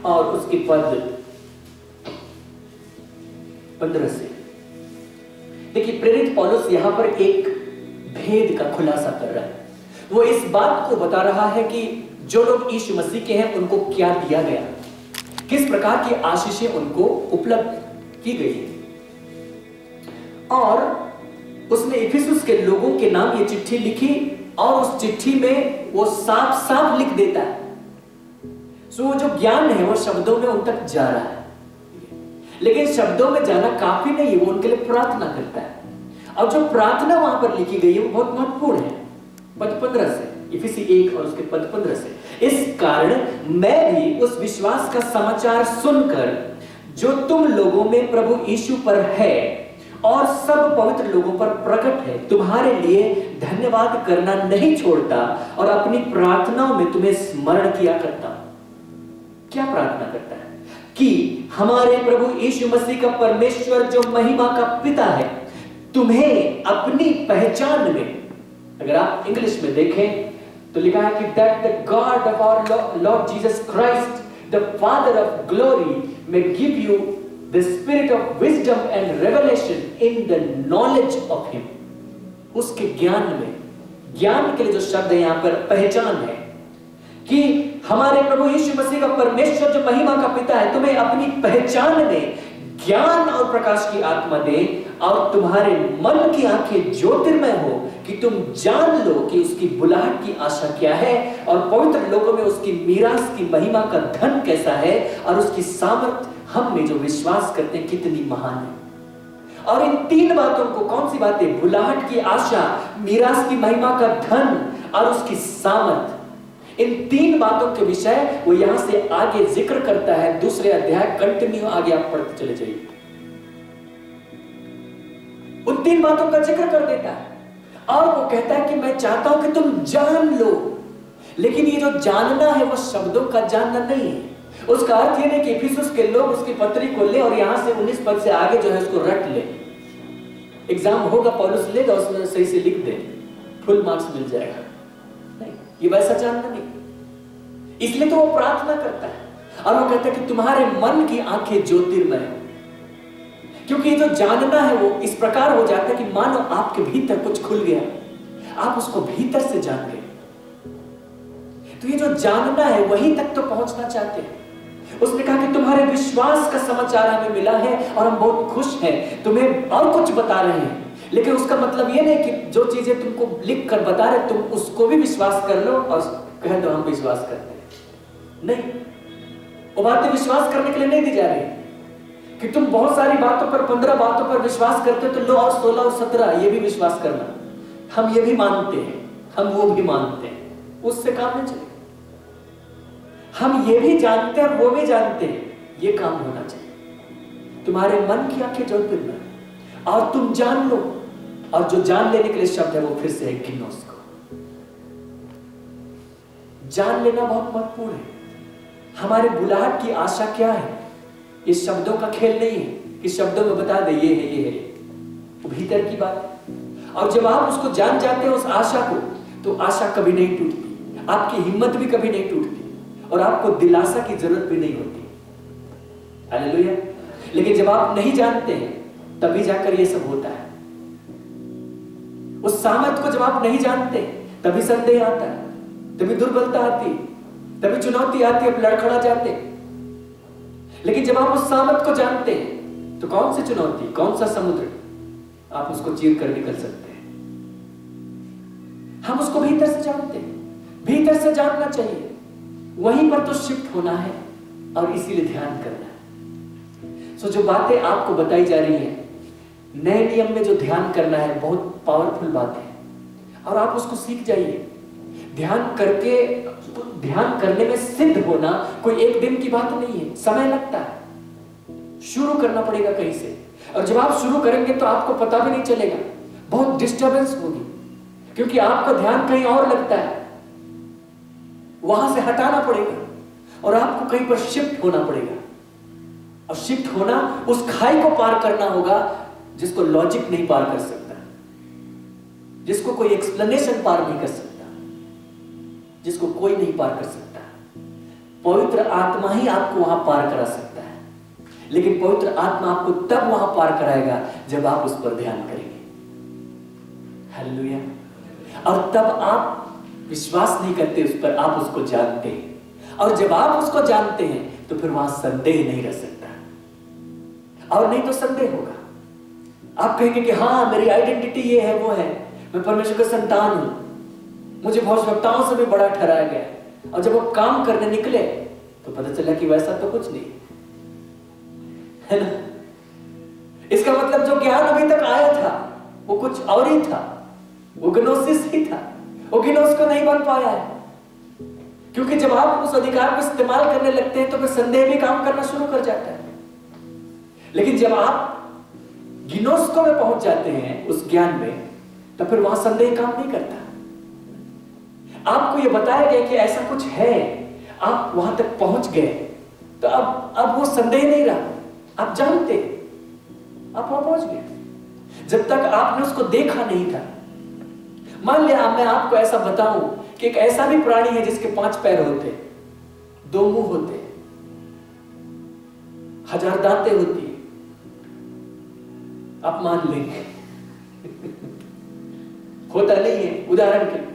और उसके पद 15 से। देखिए, प्रेरित पौलुस यहां पर एक भेद का खुलासा कर रहा है। वो इस बात को बता रहा है कि जो लोग यीशु मसीह के हैं उनको क्या दिया गया, किस प्रकार की आशीषें उनको उपलब्ध की गई है। और उसने इफिसुस के लोगों के नाम ये चिट्ठी लिखी और उस चिट्ठी में वो साफ साफ लिख देता है। वो जो ज्ञान है वो शब्दों में उन तक जा रहा है, लेकिन शब्दों में जाना काफी नहीं है, वो उनके लिए प्रार्थना करता है। और जो प्रार्थना वहां पर लिखी गई है वो बहुत महत्वपूर्ण है। पद 15 से, इफिसी 1 और उसके पद 15 से। इस कारण मैं भी उस विश्वास का समाचार सुनकर जो तुम लोगों में प्रभु यीशु पर है और सब पवित्र लोगों पर प्रकट है, तुम्हारे लिए धन्यवाद करना नहीं छोड़ता और अपनी प्रार्थनाओं में तुम्हें स्मरण किया करता हूं। क्या प्रार्थना करता है? कि हमारे प्रभु यीशु मसीह का परमेश्वर जो महिमा का पिता है, तुम्हें अपनी पहचान में, अगर आप इंग्लिश में देखें तो लिखा है कि that the God of our Lord Jesus Christ, the Father of glory, may give you the spirit of wisdom and revelation in the knowledge of him. उसके ज्ञान में, ज्ञान के लिए जो शब्द है यहां पर पहचान है, कि हमारे प्रभु यीशु मसीह का परमेश्वर जो महिमा का पिता है तुम्हें अपनी पहचान में ज्ञान और प्रकाश की आत्मा दे और तुम्हारे मन की आंखें ज्योतिर्मय हो कि तुम जान लो कि उसकी बुलाहट की आशा क्या है और पवित्र लोगों में उसकी मीरास की महिमा का धन कैसा है और उसकी सामर्थ हम में जो विश्वास करते हैं कितनी महान है। और इन तीन बातों को, कौन सी बातें? बुलाहट की आशा, मीरास की महिमा का धन और उसकी सामर्थ। इन 3 बातों के विषय वो यहां से आगे जिक्र करता है। दूसरे अध्याय कंटिन्यू आगे आप पढ़ते चले जाइए, उन 3 बातों का जिक्र कर देता है और वो कहता है कि मैं चाहता हूं कि तुम जान लो। लेकिन ये जो जानना है वो शब्दों का जानना नहीं है। उसका अर्थ ये नहीं कि इफिसुस के लोग उसकी पत्री को ले और यहां से 19 पद से आगे जो है उसको रट ले। एग्जाम होगा, पौलुस लेगा, उसमें सही से लिख दे, फुल मार्क्स मिल जाएगा। नहीं, ये वैसा जानना नहीं। इसलिए तो वो प्रार्थना करता है और वो कहता है कि तुम्हारे मन की आंखें ज्योतिर्मय हो। क्योंकि ये जो जानना है वो इस प्रकार हो जाता है कि मानो आपके भीतर कुछ खुल गया, आप उसको भीतर से जान गए। तो ये जो जानना है वहीं तक तो पहुंचना चाहते हैं। उसने कहा कि तुम्हारे विश्वास का समाचार हमें मिला है और हम बहुत खुश हैं, तुम्हें और कुछ बता रहे हैं। लेकिन उसका मतलब ये नहीं कि जो चीजें तुमको लिख कर बता रहे तुम उसको भी विश्वास कर लो और कह दो हम विश्वास करते हैं। नहीं, वो बातें विश्वास करने के लिए नहीं दी जा रही कि तुम बहुत सारी बातों पर 15 बातों पर विश्वास करते हो तो लो और 16 और 17 ये भी विश्वास करना। हम ये भी मानते हैं, हम वो भी मानते हैं, उससे काम नहीं चलेगा। हम ये भी जानते हैं और वो भी जानते हैं, ये काम होना चाहिए। तुम्हारे मन की आंखें ज्योतिर्मय और तुम जान लो। और जो जान लेने के लिए शब्द है वो फिर से है गिनोस को। जान लेना बहुत महत्वपूर्ण है। हमारे बुलाहट की आशा क्या है? ये शब्दों का खेल नहीं है कि शब्दों में बता दे ये है, ये है, वो भीतर की बात है। और जब आप उसको जान जाते हैं उस आशा को, तो आशा कभी नहीं टूटती, आपकी हिम्मत भी कभी नहीं टूटती और आपको दिलासा की जरूरत भी नहीं होती। हालेलुया। लेकिन जब आप नहीं जानते हैं तभी जाकर ये सब होता है। उस सामर्थ को जब आप नहीं जानते तभी संदेह आता है, तभी दुर्बलता आती, तभी चुनौती आती, आप लड़खड़ा जाते। लेकिन जब आप उस सामर्थ को जानते हैं तो कौन सी चुनौती, कौन सा समुद्र, आप उसको चीर कर निकल सकते हैं। हम उसको भीतर से जानते हैं, भीतर से जानना चाहिए। वहीं पर तो शिफ्ट होना है और इसीलिए ध्यान करना है। सो जो बातें आपको बताई जा रही है नए नियम में, जो ध्यान करना है, बहुत पावरफुल बात है और आप उसको सीख जाइए। ध्यान करके, ध्यान करने में सिद्ध होना कोई एक दिन की बात नहीं है, समय लगता है। शुरू करना पड़ेगा कहीं से, और जब आप शुरू करेंगे तो आपको पता भी नहीं चलेगा, बहुत डिस्टर्बेंस होगी क्योंकि आपका ध्यान कहीं और लगता है। वहां से हटाना पड़ेगा और आपको कहीं पर शिफ्ट होना पड़ेगा। और शिफ्ट होना, उस खाई को पार करना होगा जिसको लॉजिक नहीं पार कर सकता, जिसको कोई एक्सप्लेनेशन पार नहीं कर सकता, जिसको कोई नहीं पार कर सकता। पवित्र आत्मा ही आपको वहां पार करा सकता है। लेकिन पवित्र आत्मा आपको तब वहां पार कराएगा जब आप उस पर ध्यान करेंगे। हालेलुया। और तब आप विश्वास नहीं करते उस पर, आप उसको जानते हैं। और जब आप उसको जानते हैं तो फिर वहां संदेह नहीं रह सकता, और नहीं तो संदेह होगा। आप कहेंगे कि हाँ मेरी आइडेंटिटी ये है, वो है, मैं परमेश्वर का संतान हूं, मुझे भविष्यवक्ताओं से भी बड़ा ठहराया गया। और जब वो काम करने निकले तो पता चला कि वैसा तो कुछ नहीं है ना। इसका मतलब जो ज्ञान अभी तक आया था वो कुछ और ही था, वो ग्नोसिस ही था, वो गिनोस को नहीं बन पाया है। क्योंकि जब आप उस अधिकार को इस्तेमाल करने लगते हैं तो फिर संदेह भी काम करना शुरू कर जाता है। लेकिन जब आप गिनोस को में पहुंच जाते हैं उस ज्ञान में, तो फिर वहां संदेह काम नहीं करता। आपको यह बताया गया कि ऐसा कुछ है, आप वहां तक पहुंच गए, तो अब वो संदेह नहीं रहा, आप जानते, आप वहां पहुंच गए। जब तक आपने उसको देखा नहीं था। मान लिया मैं आपको ऐसा बताऊं कि एक ऐसा भी प्राणी है जिसके 5 पैर होते, 2 मुंह होते, 1000 दांतें होती, आप मान लेंगे होता नहीं है उदाहरण के लिए।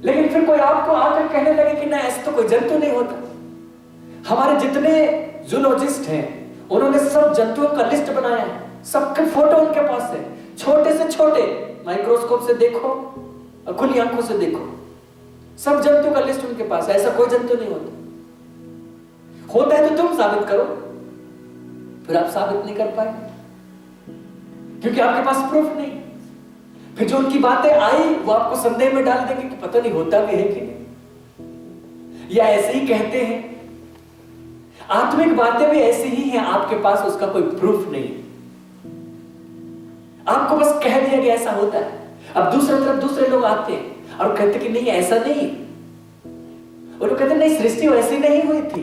लेकिन फिर कोई आपको आकर कहने लगे कि ना ऐसा तो कोई जंतु नहीं होता। हमारे जितने जूलॉजिस्ट हैं उन्होंने सब जंतुओं का लिस्ट बनाया है, सबके फोटो उनके पास है, छोटे से छोटे, माइक्रोस्कोप से देखो और खुली आंखों से देखो, सब जंतु का लिस्ट उनके पास है। ऐसा कोई जंतु नहीं होता। होता है तो तुम साबित करो। फिर आप साबित नहीं कर पाएंगे क्योंकि आपके पास प्रूफ नहीं। फिर जो उनकी बातें आई वो आपको संदेह में डाल देंगे कि पता नहीं होता भी है कि नहीं, या ऐसे ही कहते हैं। आत्मिक बातें भी ऐसी ही हैं, आपके पास उसका कोई प्रूफ नहीं, आपको बस कह दिया कि ऐसा होता है। अब दूसरी तरफ दूसरे लोग आते हैं और कहते कि नहीं ऐसा नहीं, वो लोग कहते नहीं सृष्टि वैसी नहीं हुई थी,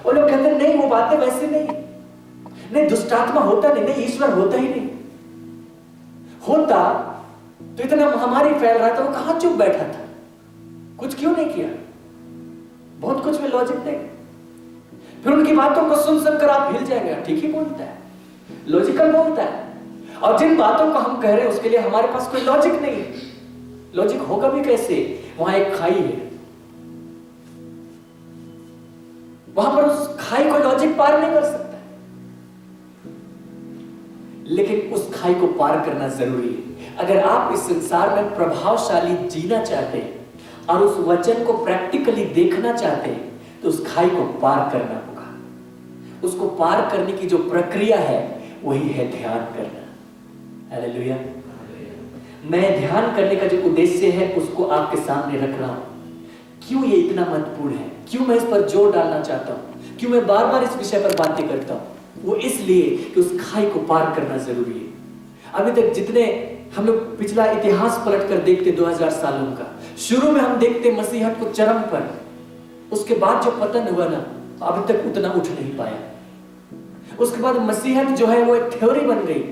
वो लोग कहते नहीं वो बातें वैसी नहीं, दुष्टात्मा होता नहीं, ईश्वर होता ही नहीं। होता तो इतना महामारी फैल रहा था, वो कहां चुप बैठा था, कुछ क्यों नहीं किया? बहुत कुछ में लॉजिक नहीं। फिर उनकी बातों को सुन सुनकर आप हिल जाएंगे, ठीक ही बोलता है, लॉजिकल बोलता है। और जिन बातों को हम कह रहे हैं उसके लिए हमारे पास कोई लॉजिक नहीं है। लॉजिक होगा भी कैसे? वहां एक खाई है, वहां पर उस खाई को लॉजिक पार नहीं कर सकता, लेकिन उस खाई को पार करना जरूरी है। अगर आप इस संसार में प्रभावशाली जीना चाहते हैं और उस वचन को प्रैक्टिकली देखना चाहते हैं, तो उस खाई को पार करना होगा। उसको पार करने की जो प्रक्रिया है वही है ध्यान करना। हालेलुया। मैं ध्यान करने का जो उद्देश्य है उसको आपके सामने रख रहा हूं। क्यों ये इतना महत्वपूर्ण है, क्यों मैं इस पर जोर डालना चाहता हूं, क्यों मैं बार बार इस विषय पर बातें करता हूं? वो इसलिए कि उस खाई को पार करना जरूरी है। अभी तक जितने हम लोग पिछला इतिहास पलट कर देखते 2000 सालों का, शुरू में हम देखते मसीहत को चरम पर, उसके बाद जो पतन हुआ ना, अभी तक उतना उठ नहीं पाया। उसके बाद मसीहत जो है वो एक थ्योरी बन गई,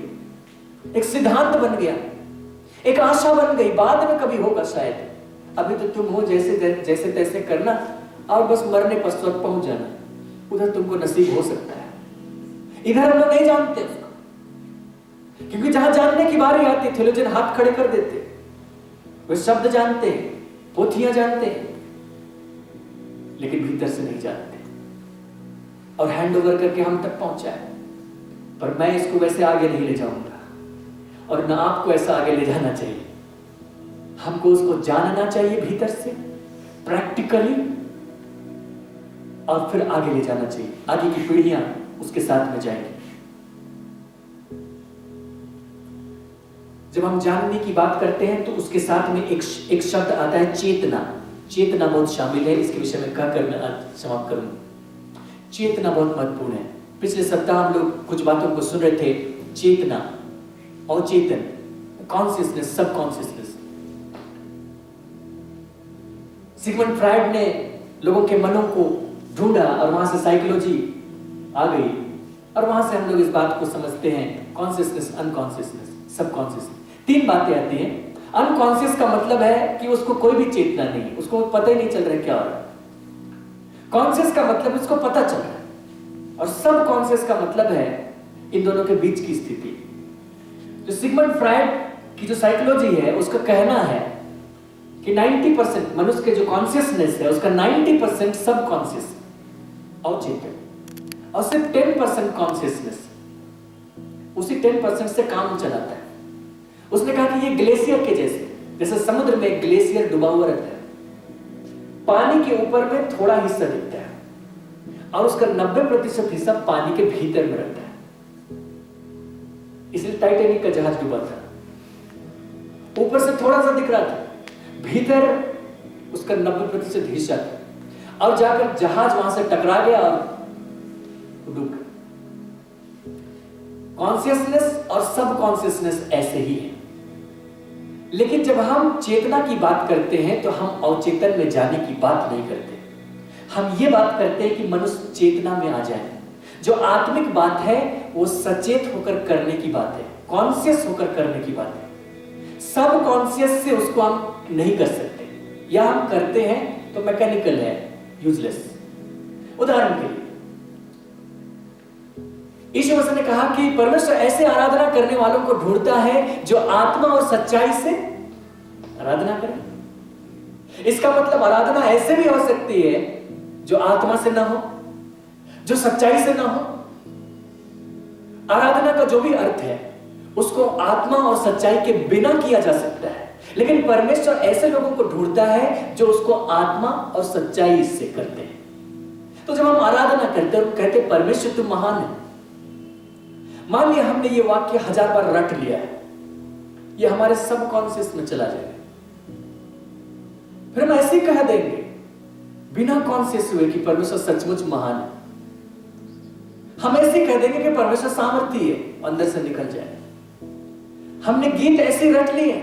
एक सिद्धांत बन गया, एक आशा बन गई, बाद में कभी होगा शायद। अभी तो तुम हो जैसे तैसे करना और बस मरने पश्चात पहुंच जाना, उधर तुमको नसीब हो सकता है। इधर हम लोग नहीं जानते उसको, क्योंकि जहां जानने की बारी आती है थियोलॉजियन हाथ खड़े कर देते, वे शब्द जानते हैं, पोथियां जानते हैं, लेकिन भीतर से नहीं जानते और हैंड ओवर करके हम तक पहुंचाए। पर मैं इसको वैसे आगे नहीं ले जाऊंगा और ना आपको ऐसा आगे ले जाना चाहिए। हमको उसको जानना चाहिए भीतर से प्रैक्टिकली, और फिर आगे ले जाना चाहिए। आगे की पीढ़ियां उसके साथ में जाएंगी। जब हम जानने की बात करते हैं तो उसके साथ में एक शब्द आता है चेतना। चेतना बहुत शामिल है, इसके विषय में कहकर मैं आज समाप्त करूंगा। चेतना बहुत महत्वपूर्ण है। पिछले सप्ताह हम लोग कुछ बातों को सुन रहे थे, चेतना, अचेतन, कॉन्शियसनेस, सब कॉन्शियसनेस। सिगमंड फ्रायड ने लोगों के मनों को ढूंढा और वहां से साइकोलॉजी आ गई, और वहां से हम लोग इस बात को समझते हैं कॉन्शियसनेस, अनकॉन्शियसनेस, सब कॉन्शियसनेस। 3 बातें आती हैं। अनकॉन्शियस का मतलब है कि उसको कोई भी चेतना नहीं, उसको पता ही नहीं चल रहा है क्या हो रहा है। कॉन्शियस का मतलब उसको पता चल रहा है, और सब कॉन्शियस का मतलब है इन दोनों के बीच की स्थिति। जो सिगमंड फ्रायड की जो साइकोलॉजी है उसका कहना है कि 90% मनुष्य के जो कॉन्शियसनेस है उसका 90% सब कॉन्शियस अवचेतन, और सिर्फ 10% कॉन्शियसनेस उसी 10% से काम चलाता है। उसने कहा कि ये ग्लेशियर के जैसे समुद्र में ग्लेशियर डूबा हुआ रहता है, पानी के ऊपर में थोड़ा हिस्सा दिखता है और उसका 90% हिस्सा पानी के भीतर में रहता है। इसलिए टाइटैनिक का जहाज डूबा था, ऊपर से थोड़ा सा दिख रहा था, भीतर उसका 90% हिस्सा था, और जाकर जहाज वहां से टकरा गया और डूब गया। कॉन्शियसनेस और सब कॉन्शियसनेस ऐसे ही है। लेकिन जब हम चेतना की बात करते हैं तो हम अवचेतन में जाने की बात नहीं करते। हम ये बात करते हैं कि मनुष्य चेतना में आ जाए। जो आत्मिक बात है वो सचेत होकर करने की बात है, कॉन्शियस होकर करने की बात है। सब कॉन्शियस से उसको हम नहीं कर सकते, या हम करते हैं तो मैकेनिकल है, यूजलेस। उदाहरण के लिए यीशु मसीह ने कहा कि परमेश्वर ऐसे आराधना करने वालों को ढूंढता है जो आत्मा और सच्चाई से आराधना करें। इसका मतलब आराधना ऐसे भी हो सकती है जो आत्मा से ना हो, जो सच्चाई से ना हो। आराधना का जो भी अर्थ है उसको आत्मा और सच्चाई के बिना किया जा सकता है, लेकिन परमेश्वर ऐसे लोगों को ढूंढता है जो उसको आत्मा और सच्चाई से करते हैं। तो जब हम आराधना करते हैं, कहते परमेश्वर तुम महान है। मान लिया हमने ये वाक्य 1000 बार रट लिया है, ये हमारे सबकॉन्शियस में चला जाएगा। फिर हम ऐसे ही कह देंगे बिना कॉन्शियस हुए कि परमेश्वर सचमुच महान है। हम ऐसे कह देंगे कि परमेश्वर सामर्थ्य है, अंदर से निकल जाए। हमने गीत ऐसे रट लिए,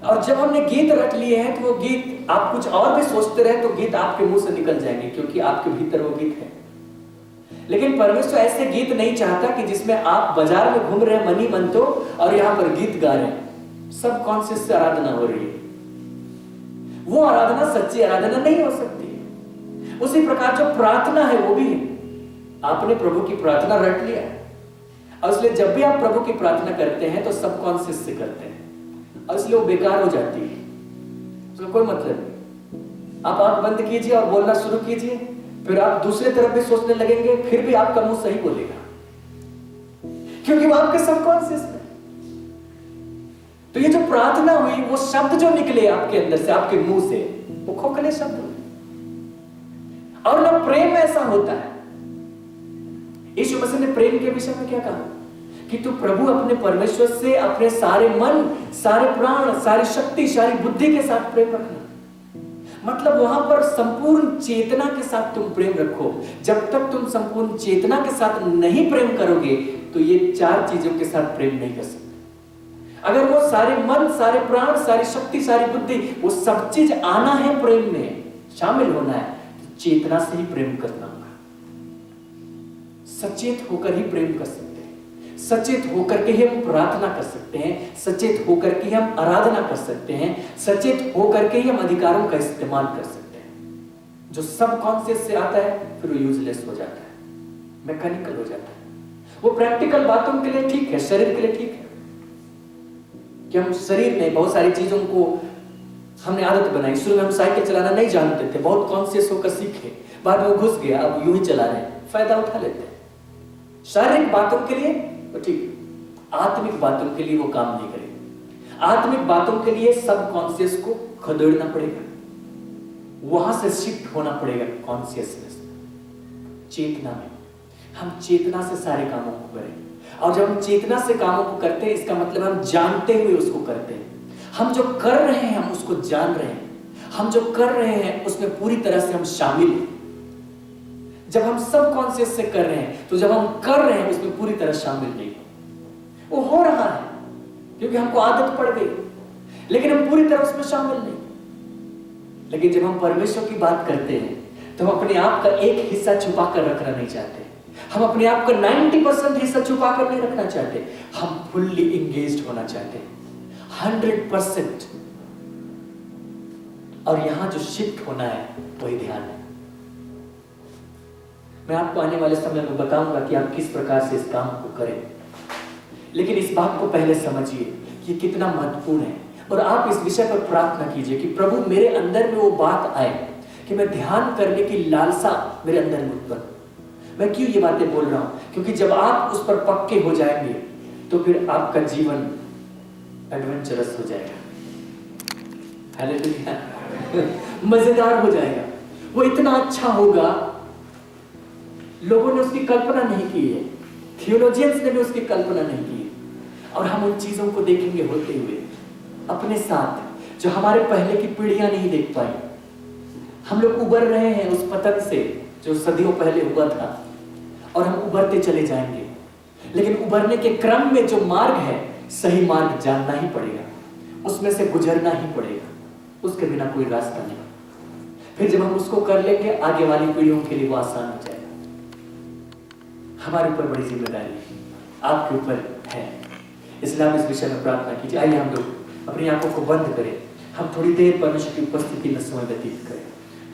और जब हमने गीत रट लिए हैं तो वो गीत आप कुछ और भी सोचते रहे तो गीत आपके मुंह से निकल जाएंगे, क्योंकि आपके भीतर वो गीत है। लेकिन परमेश्वर ऐसे गीत नहीं चाहता कि जिसमें आप बाजार में घूम रहे हैं मनी मन तो, और यहां पर गीत गा रहे हैं। सब कॉन्शियस से आराधना हो रही है, वो आराधना सच्ची आराधना नहीं हो सकती है। उसी प्रकार जो प्रार्थना है वो भी है, आपने प्रभु की प्रार्थना रट लिया है, और इसलिए जब भी आप प्रभु की प्रार्थना करते हैं तो सबकॉन्शियस से करते हैं, और इसलिए वो बेकार हो जाती है, उसका कोई मतलब नहीं। आप आंख बंद कीजिए और बोलना शुरू कीजिए, फिर आप दूसरे तरफ भी सोचने लगेंगे, फिर भी आपका मुंह सही बोलेगा, क्योंकि वो आपके सबकॉन्शियस में। तो ये जो प्रार्थना हुई, वो शब्द जो निकले आपके अंदर से, आपके मुंह से, वो खोखले शब्द हुए। और ना प्रेम ऐसा होता है। यीशु मसीह ने प्रेम के विषय में क्या कहा कि तू प्रभु अपने परमेश्वर से अपने सारे मन, सारे प्राण, सारी शक्ति, सारी बुद्धि के साथ प्रेम रखना। मतलब वहां पर संपूर्ण चेतना के साथ तुम प्रेम रखो। जब तक तुम संपूर्ण चेतना के साथ नहीं प्रेम करोगे तो ये चार चीजों के साथ प्रेम नहीं कर सकते। अगर वो सारे मन, सारे प्राण, सारी शक्ति, सारी बुद्धि, वो सब चीज आना है, प्रेम में शामिल होना है, तो चेतना से ही प्रेम करना होगा। सचेत होकर ही प्रेम कर सकते हैं, सचेत होकर के ही हम प्रार्थना कर सकते हैं, सचेत होकर के हम आराधना कर सकते हैं, सचेत होकर के ही हम अधिकारों का इस्तेमाल कर सकते हैं। जो सबकॉन्शियस से आता है फिर वो यूजलेस हो जाता है, मैकेनिकल हो जाता है। वो प्रैक्टिकल बातों के लिए ठीक है, शरीर के लिए ठीक है कि हम शरीर में बहुत सारी चीजों को हमने आदत बनाई। शुरू में हम साइकिल चलाना नहीं जानते थे, बहुत कॉन्शियस होकर सीखे, बाद में वो घुस गया, अब यूं ही चला रहे हैं, फायदा उठा लेते हैं। शारीरिक बातों के लिए तो ठीक, आत्मिक बातों के लिए वो काम नहीं करेगा। आत्मिक बातों के लिए सब कॉन्शियस को खदेड़ना पड़ेगा, वहां से शिफ्ट होना पड़ेगा कॉन्शियसनेस, चेतना में। हम चेतना से सारे कामों को करें, और जब हम चेतना से कामों को करते हैं, इसका मतलब हम जानते हुए उसको करते हैं। हम जो कर रहे हैं हम उसको जान रहे हैं, हम जो कर रहे हैं उसमें पूरी तरह से हम शामिल हैं। जब हम सब कॉन्शियस से कर रहे हैं, तो जब हम कर रहे हैं उसमें पूरी तरह शामिल नहीं, वो हो रहा है क्योंकि हमको आदत पड़ गई, लेकिन हम पूरी तरह उसमें शामिल नहीं। लेकिन जब हम परमेश्वर की बात करते हैं तो हम अपने आप का एक हिस्सा छुपा कर रखना नहीं चाहते, हम अपने आप का 90% हिस्सा छुपा कर नहीं रखना चाहते, हम फुल्ली इंगेज्ड होना चाहते हैं, 100%। और यहां जो शिफ्ट होना है वही ध्यान है। मैं आपको आने वाले समय में बताऊंगा कि आप किस प्रकार से इस काम को करें, लेकिन इस बात को पहले समझिए कि कितना महत्वपूर्ण है। और आप इस विषय पर प्रार्थना कीजिए कि प्रभु मेरे अंदर में वो बात आए कि मैं ध्यान करने की लालसा मेरे अंदर में उत्पन्न। मैं क्यों ये बातें बोल रहा हूं? क्योंकि जब आप उस पर पक्के हो जाएंगे तो फिर आपका जीवन एडवेंचरस हो जाएगा, हालेलुया, मजेदार हो जाएगा, वो इतना अच्छा होगा। लोगों ने उसकी कल्पना नहीं की है, थियोलॉजियंस ने भी उसकी कल्पना नहीं की है, और हम उन चीजों को देखेंगे होते हुए अपने साथ, जो हमारे पहले की पीढ़ियां नहीं देख पाई। हम लोग उबर रहे हैं उस पतन से जो सदियों पहले हुआ था, और हम उबरते चले जाएंगे, लेकिन उबरने के क्रम में जो मार्ग है, सही मार्ग जानना ही पड़ेगा, उसमें से गुजरना ही पड़ेगा, उसके बिना कोई रास्ता नहीं। फिर जब हम उसको कर लेंगे, आगे वाली पीढ़ियों के लिए वो आसान हो जाएगा। हमारे ऊपर बड़ी जिम्मेदारी आपके ऊपर है, इसलिए आप इस विषय में प्रार्थना कीजिए। आइए हम लोग अपनी आंखों को बंद करें, हम थोड़ी देर परमेश्वर की उपस्थिति में समय व्यतीत करें।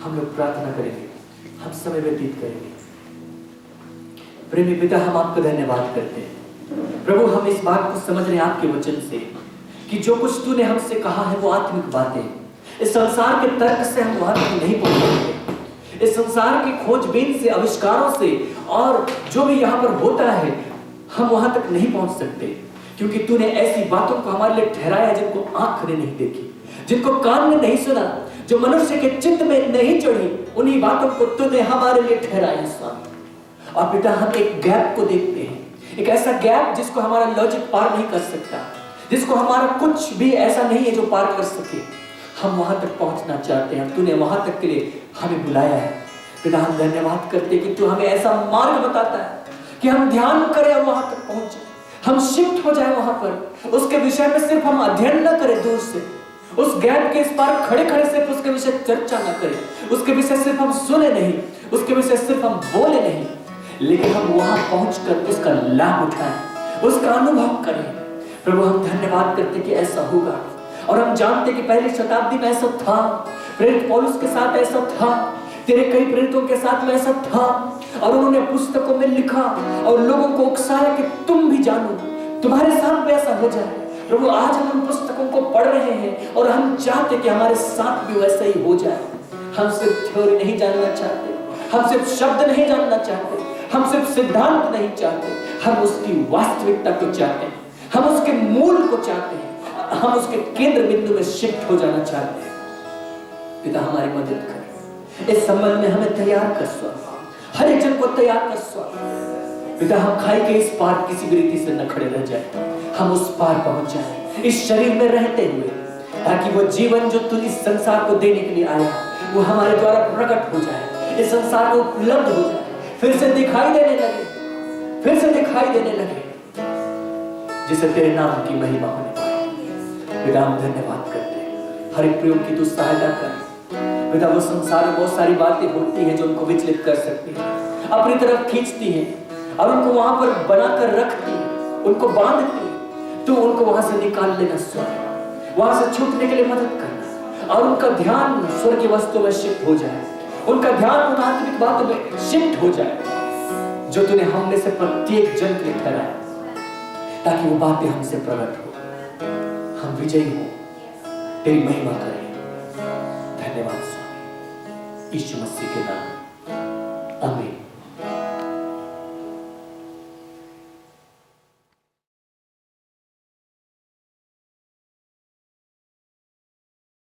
हम लोग प्रार्थना करेंगे, हम समय व्यतीत करेंगे। प्रेमी पिता, हम आपका धन्यवाद करते हैं प्रभु। हम इस बात को समझ रहे हैं आपके वचन से कि जो कुछ तूने हमसे कहा है वो आत्मिक बातें। इस संसार के तर्क से हम वहां तक नहीं पहुंच सकते, इस संसार की खोजबीन से, आविष्कारों से, और जो भी यहाँ पर होता है, हम वहां तक नहीं पहुंच सकते, क्योंकि तूने ऐसी बातों को हमारे लिए ठहराया जिनको आंख ने नहीं देखी, जिनको कान ने नहीं सुना, जो मनुष्य के चित्त में नहीं चढ़ी। उन्हीं बातों को तूने हमारे लिए ठहराया स्वामी। और पिता, हम एक गैप को देखते हैं, एक ऐसा गैप जिसको हमारा लॉजिक पार नहीं कर सकता, जिसको हमारा कुछ भी ऐसा नहीं है जो पार कर सके। हम वहां तक पहुंचना चाहते हैं, तूने वहां तक के लिए हमें बुलाया है। पिता हम धन्यवाद करते कि तू हमें ऐसा मार्ग बताता है कि हम ध्यान करें और वहां तक पहुंचे, हम शिफ्ट हो जाए वहां पर। उसके विषय में सिर्फ हम अध्ययन न करें दूर से, उस गैप के इस पार खड़े खड़े सिर्फ उसके विषय चर्चा न करें, उसके विषय सिर्फ हम सुने नहीं, उसके विषय सिर्फ हम बोले नहीं, लेकिन हम वहां पहुंचकर उसका लाभ उठाएं, उसका अनुभव करें। प्रभु हम धन्यवाद करते कि ऐसा होगा। और हम जानते कि पहली शताब्दी में ऐसा था, प्रेरित पौलुस के साथ ऐसा था, तेरे कई प्रेरितों के साथ में ऐसा था, और उन्होंने पुस्तकों में लिखा और लोगों को उकसाया कि तुम भी जानो, तुम्हारे साथ भी ऐसा हो जाए। प्रभु आज हम उन पुस्तकों को पढ़ रहे हैं और हम चाहते कि हमारे साथ भी वैसा ही हो जाए। हम सिर्फ थ्योरी नहीं जानना चाहते, हम सिर्फ शब्द नहीं जानना चाहते, हम सिर्फ सिद्धांत नहीं चाहते, हम उसकी वास्तविकता को चाहते हैं, हम उसके मूल को चाहते हैं, हम उसके केंद्र बिंदु में शिफ्ट हो जाना चाहते हैं। पिता हमारी मदद कर, इस संबंध में हमें तैयार कर स्वामी, हर एक जन को तैयार कर स्वामी। पिता हम खाई के इस पार किसी भी रीति से न खड़े रह जाए, हम उस पार पहुंच जाए इस शरीर में रहते हुए, ताकि वो जीवन जो तू इस संसार को देने के लिए आया वो हमारे द्वारा प्रकट हो जाए, इस संसार को उपलब्ध हो जाए, फिर से दिखाई देने लगे, फिर से दिखाई देने लगे, जिसे तेरे नाम की महिमा होने पाए। पिता हम धन्यवाद करते हैं, हर एक प्रयोग की तू सहायता कर। पिता वो संसार में बहुत सारी बातें होती हैं जो उनको विचलित कर सकती हैं, अपनी तरफ खींचती हैं और उनको वहां पर बनाकर रखती हैं, उनको बांधती हैं। तू उनको वहां से निकाल लेना स्वामी, वहां से छूटने के लिए मदद करना, और उनका ध्यान स्वर्गीय वस्तुओं में शिफ्ट हो जाए, उनका ध्यान उन आत्मिक बातों में शिफ्ट हो जाए जो तूने हमने से प्रत्येक जन के लिए ठहराया, ताकि वो बातें हमसे प्रकट हो, हम विजयी हो, तेरी महिमा करें। धन्यवाद स्वामी, यीशु मसीह के नाम, आमीन।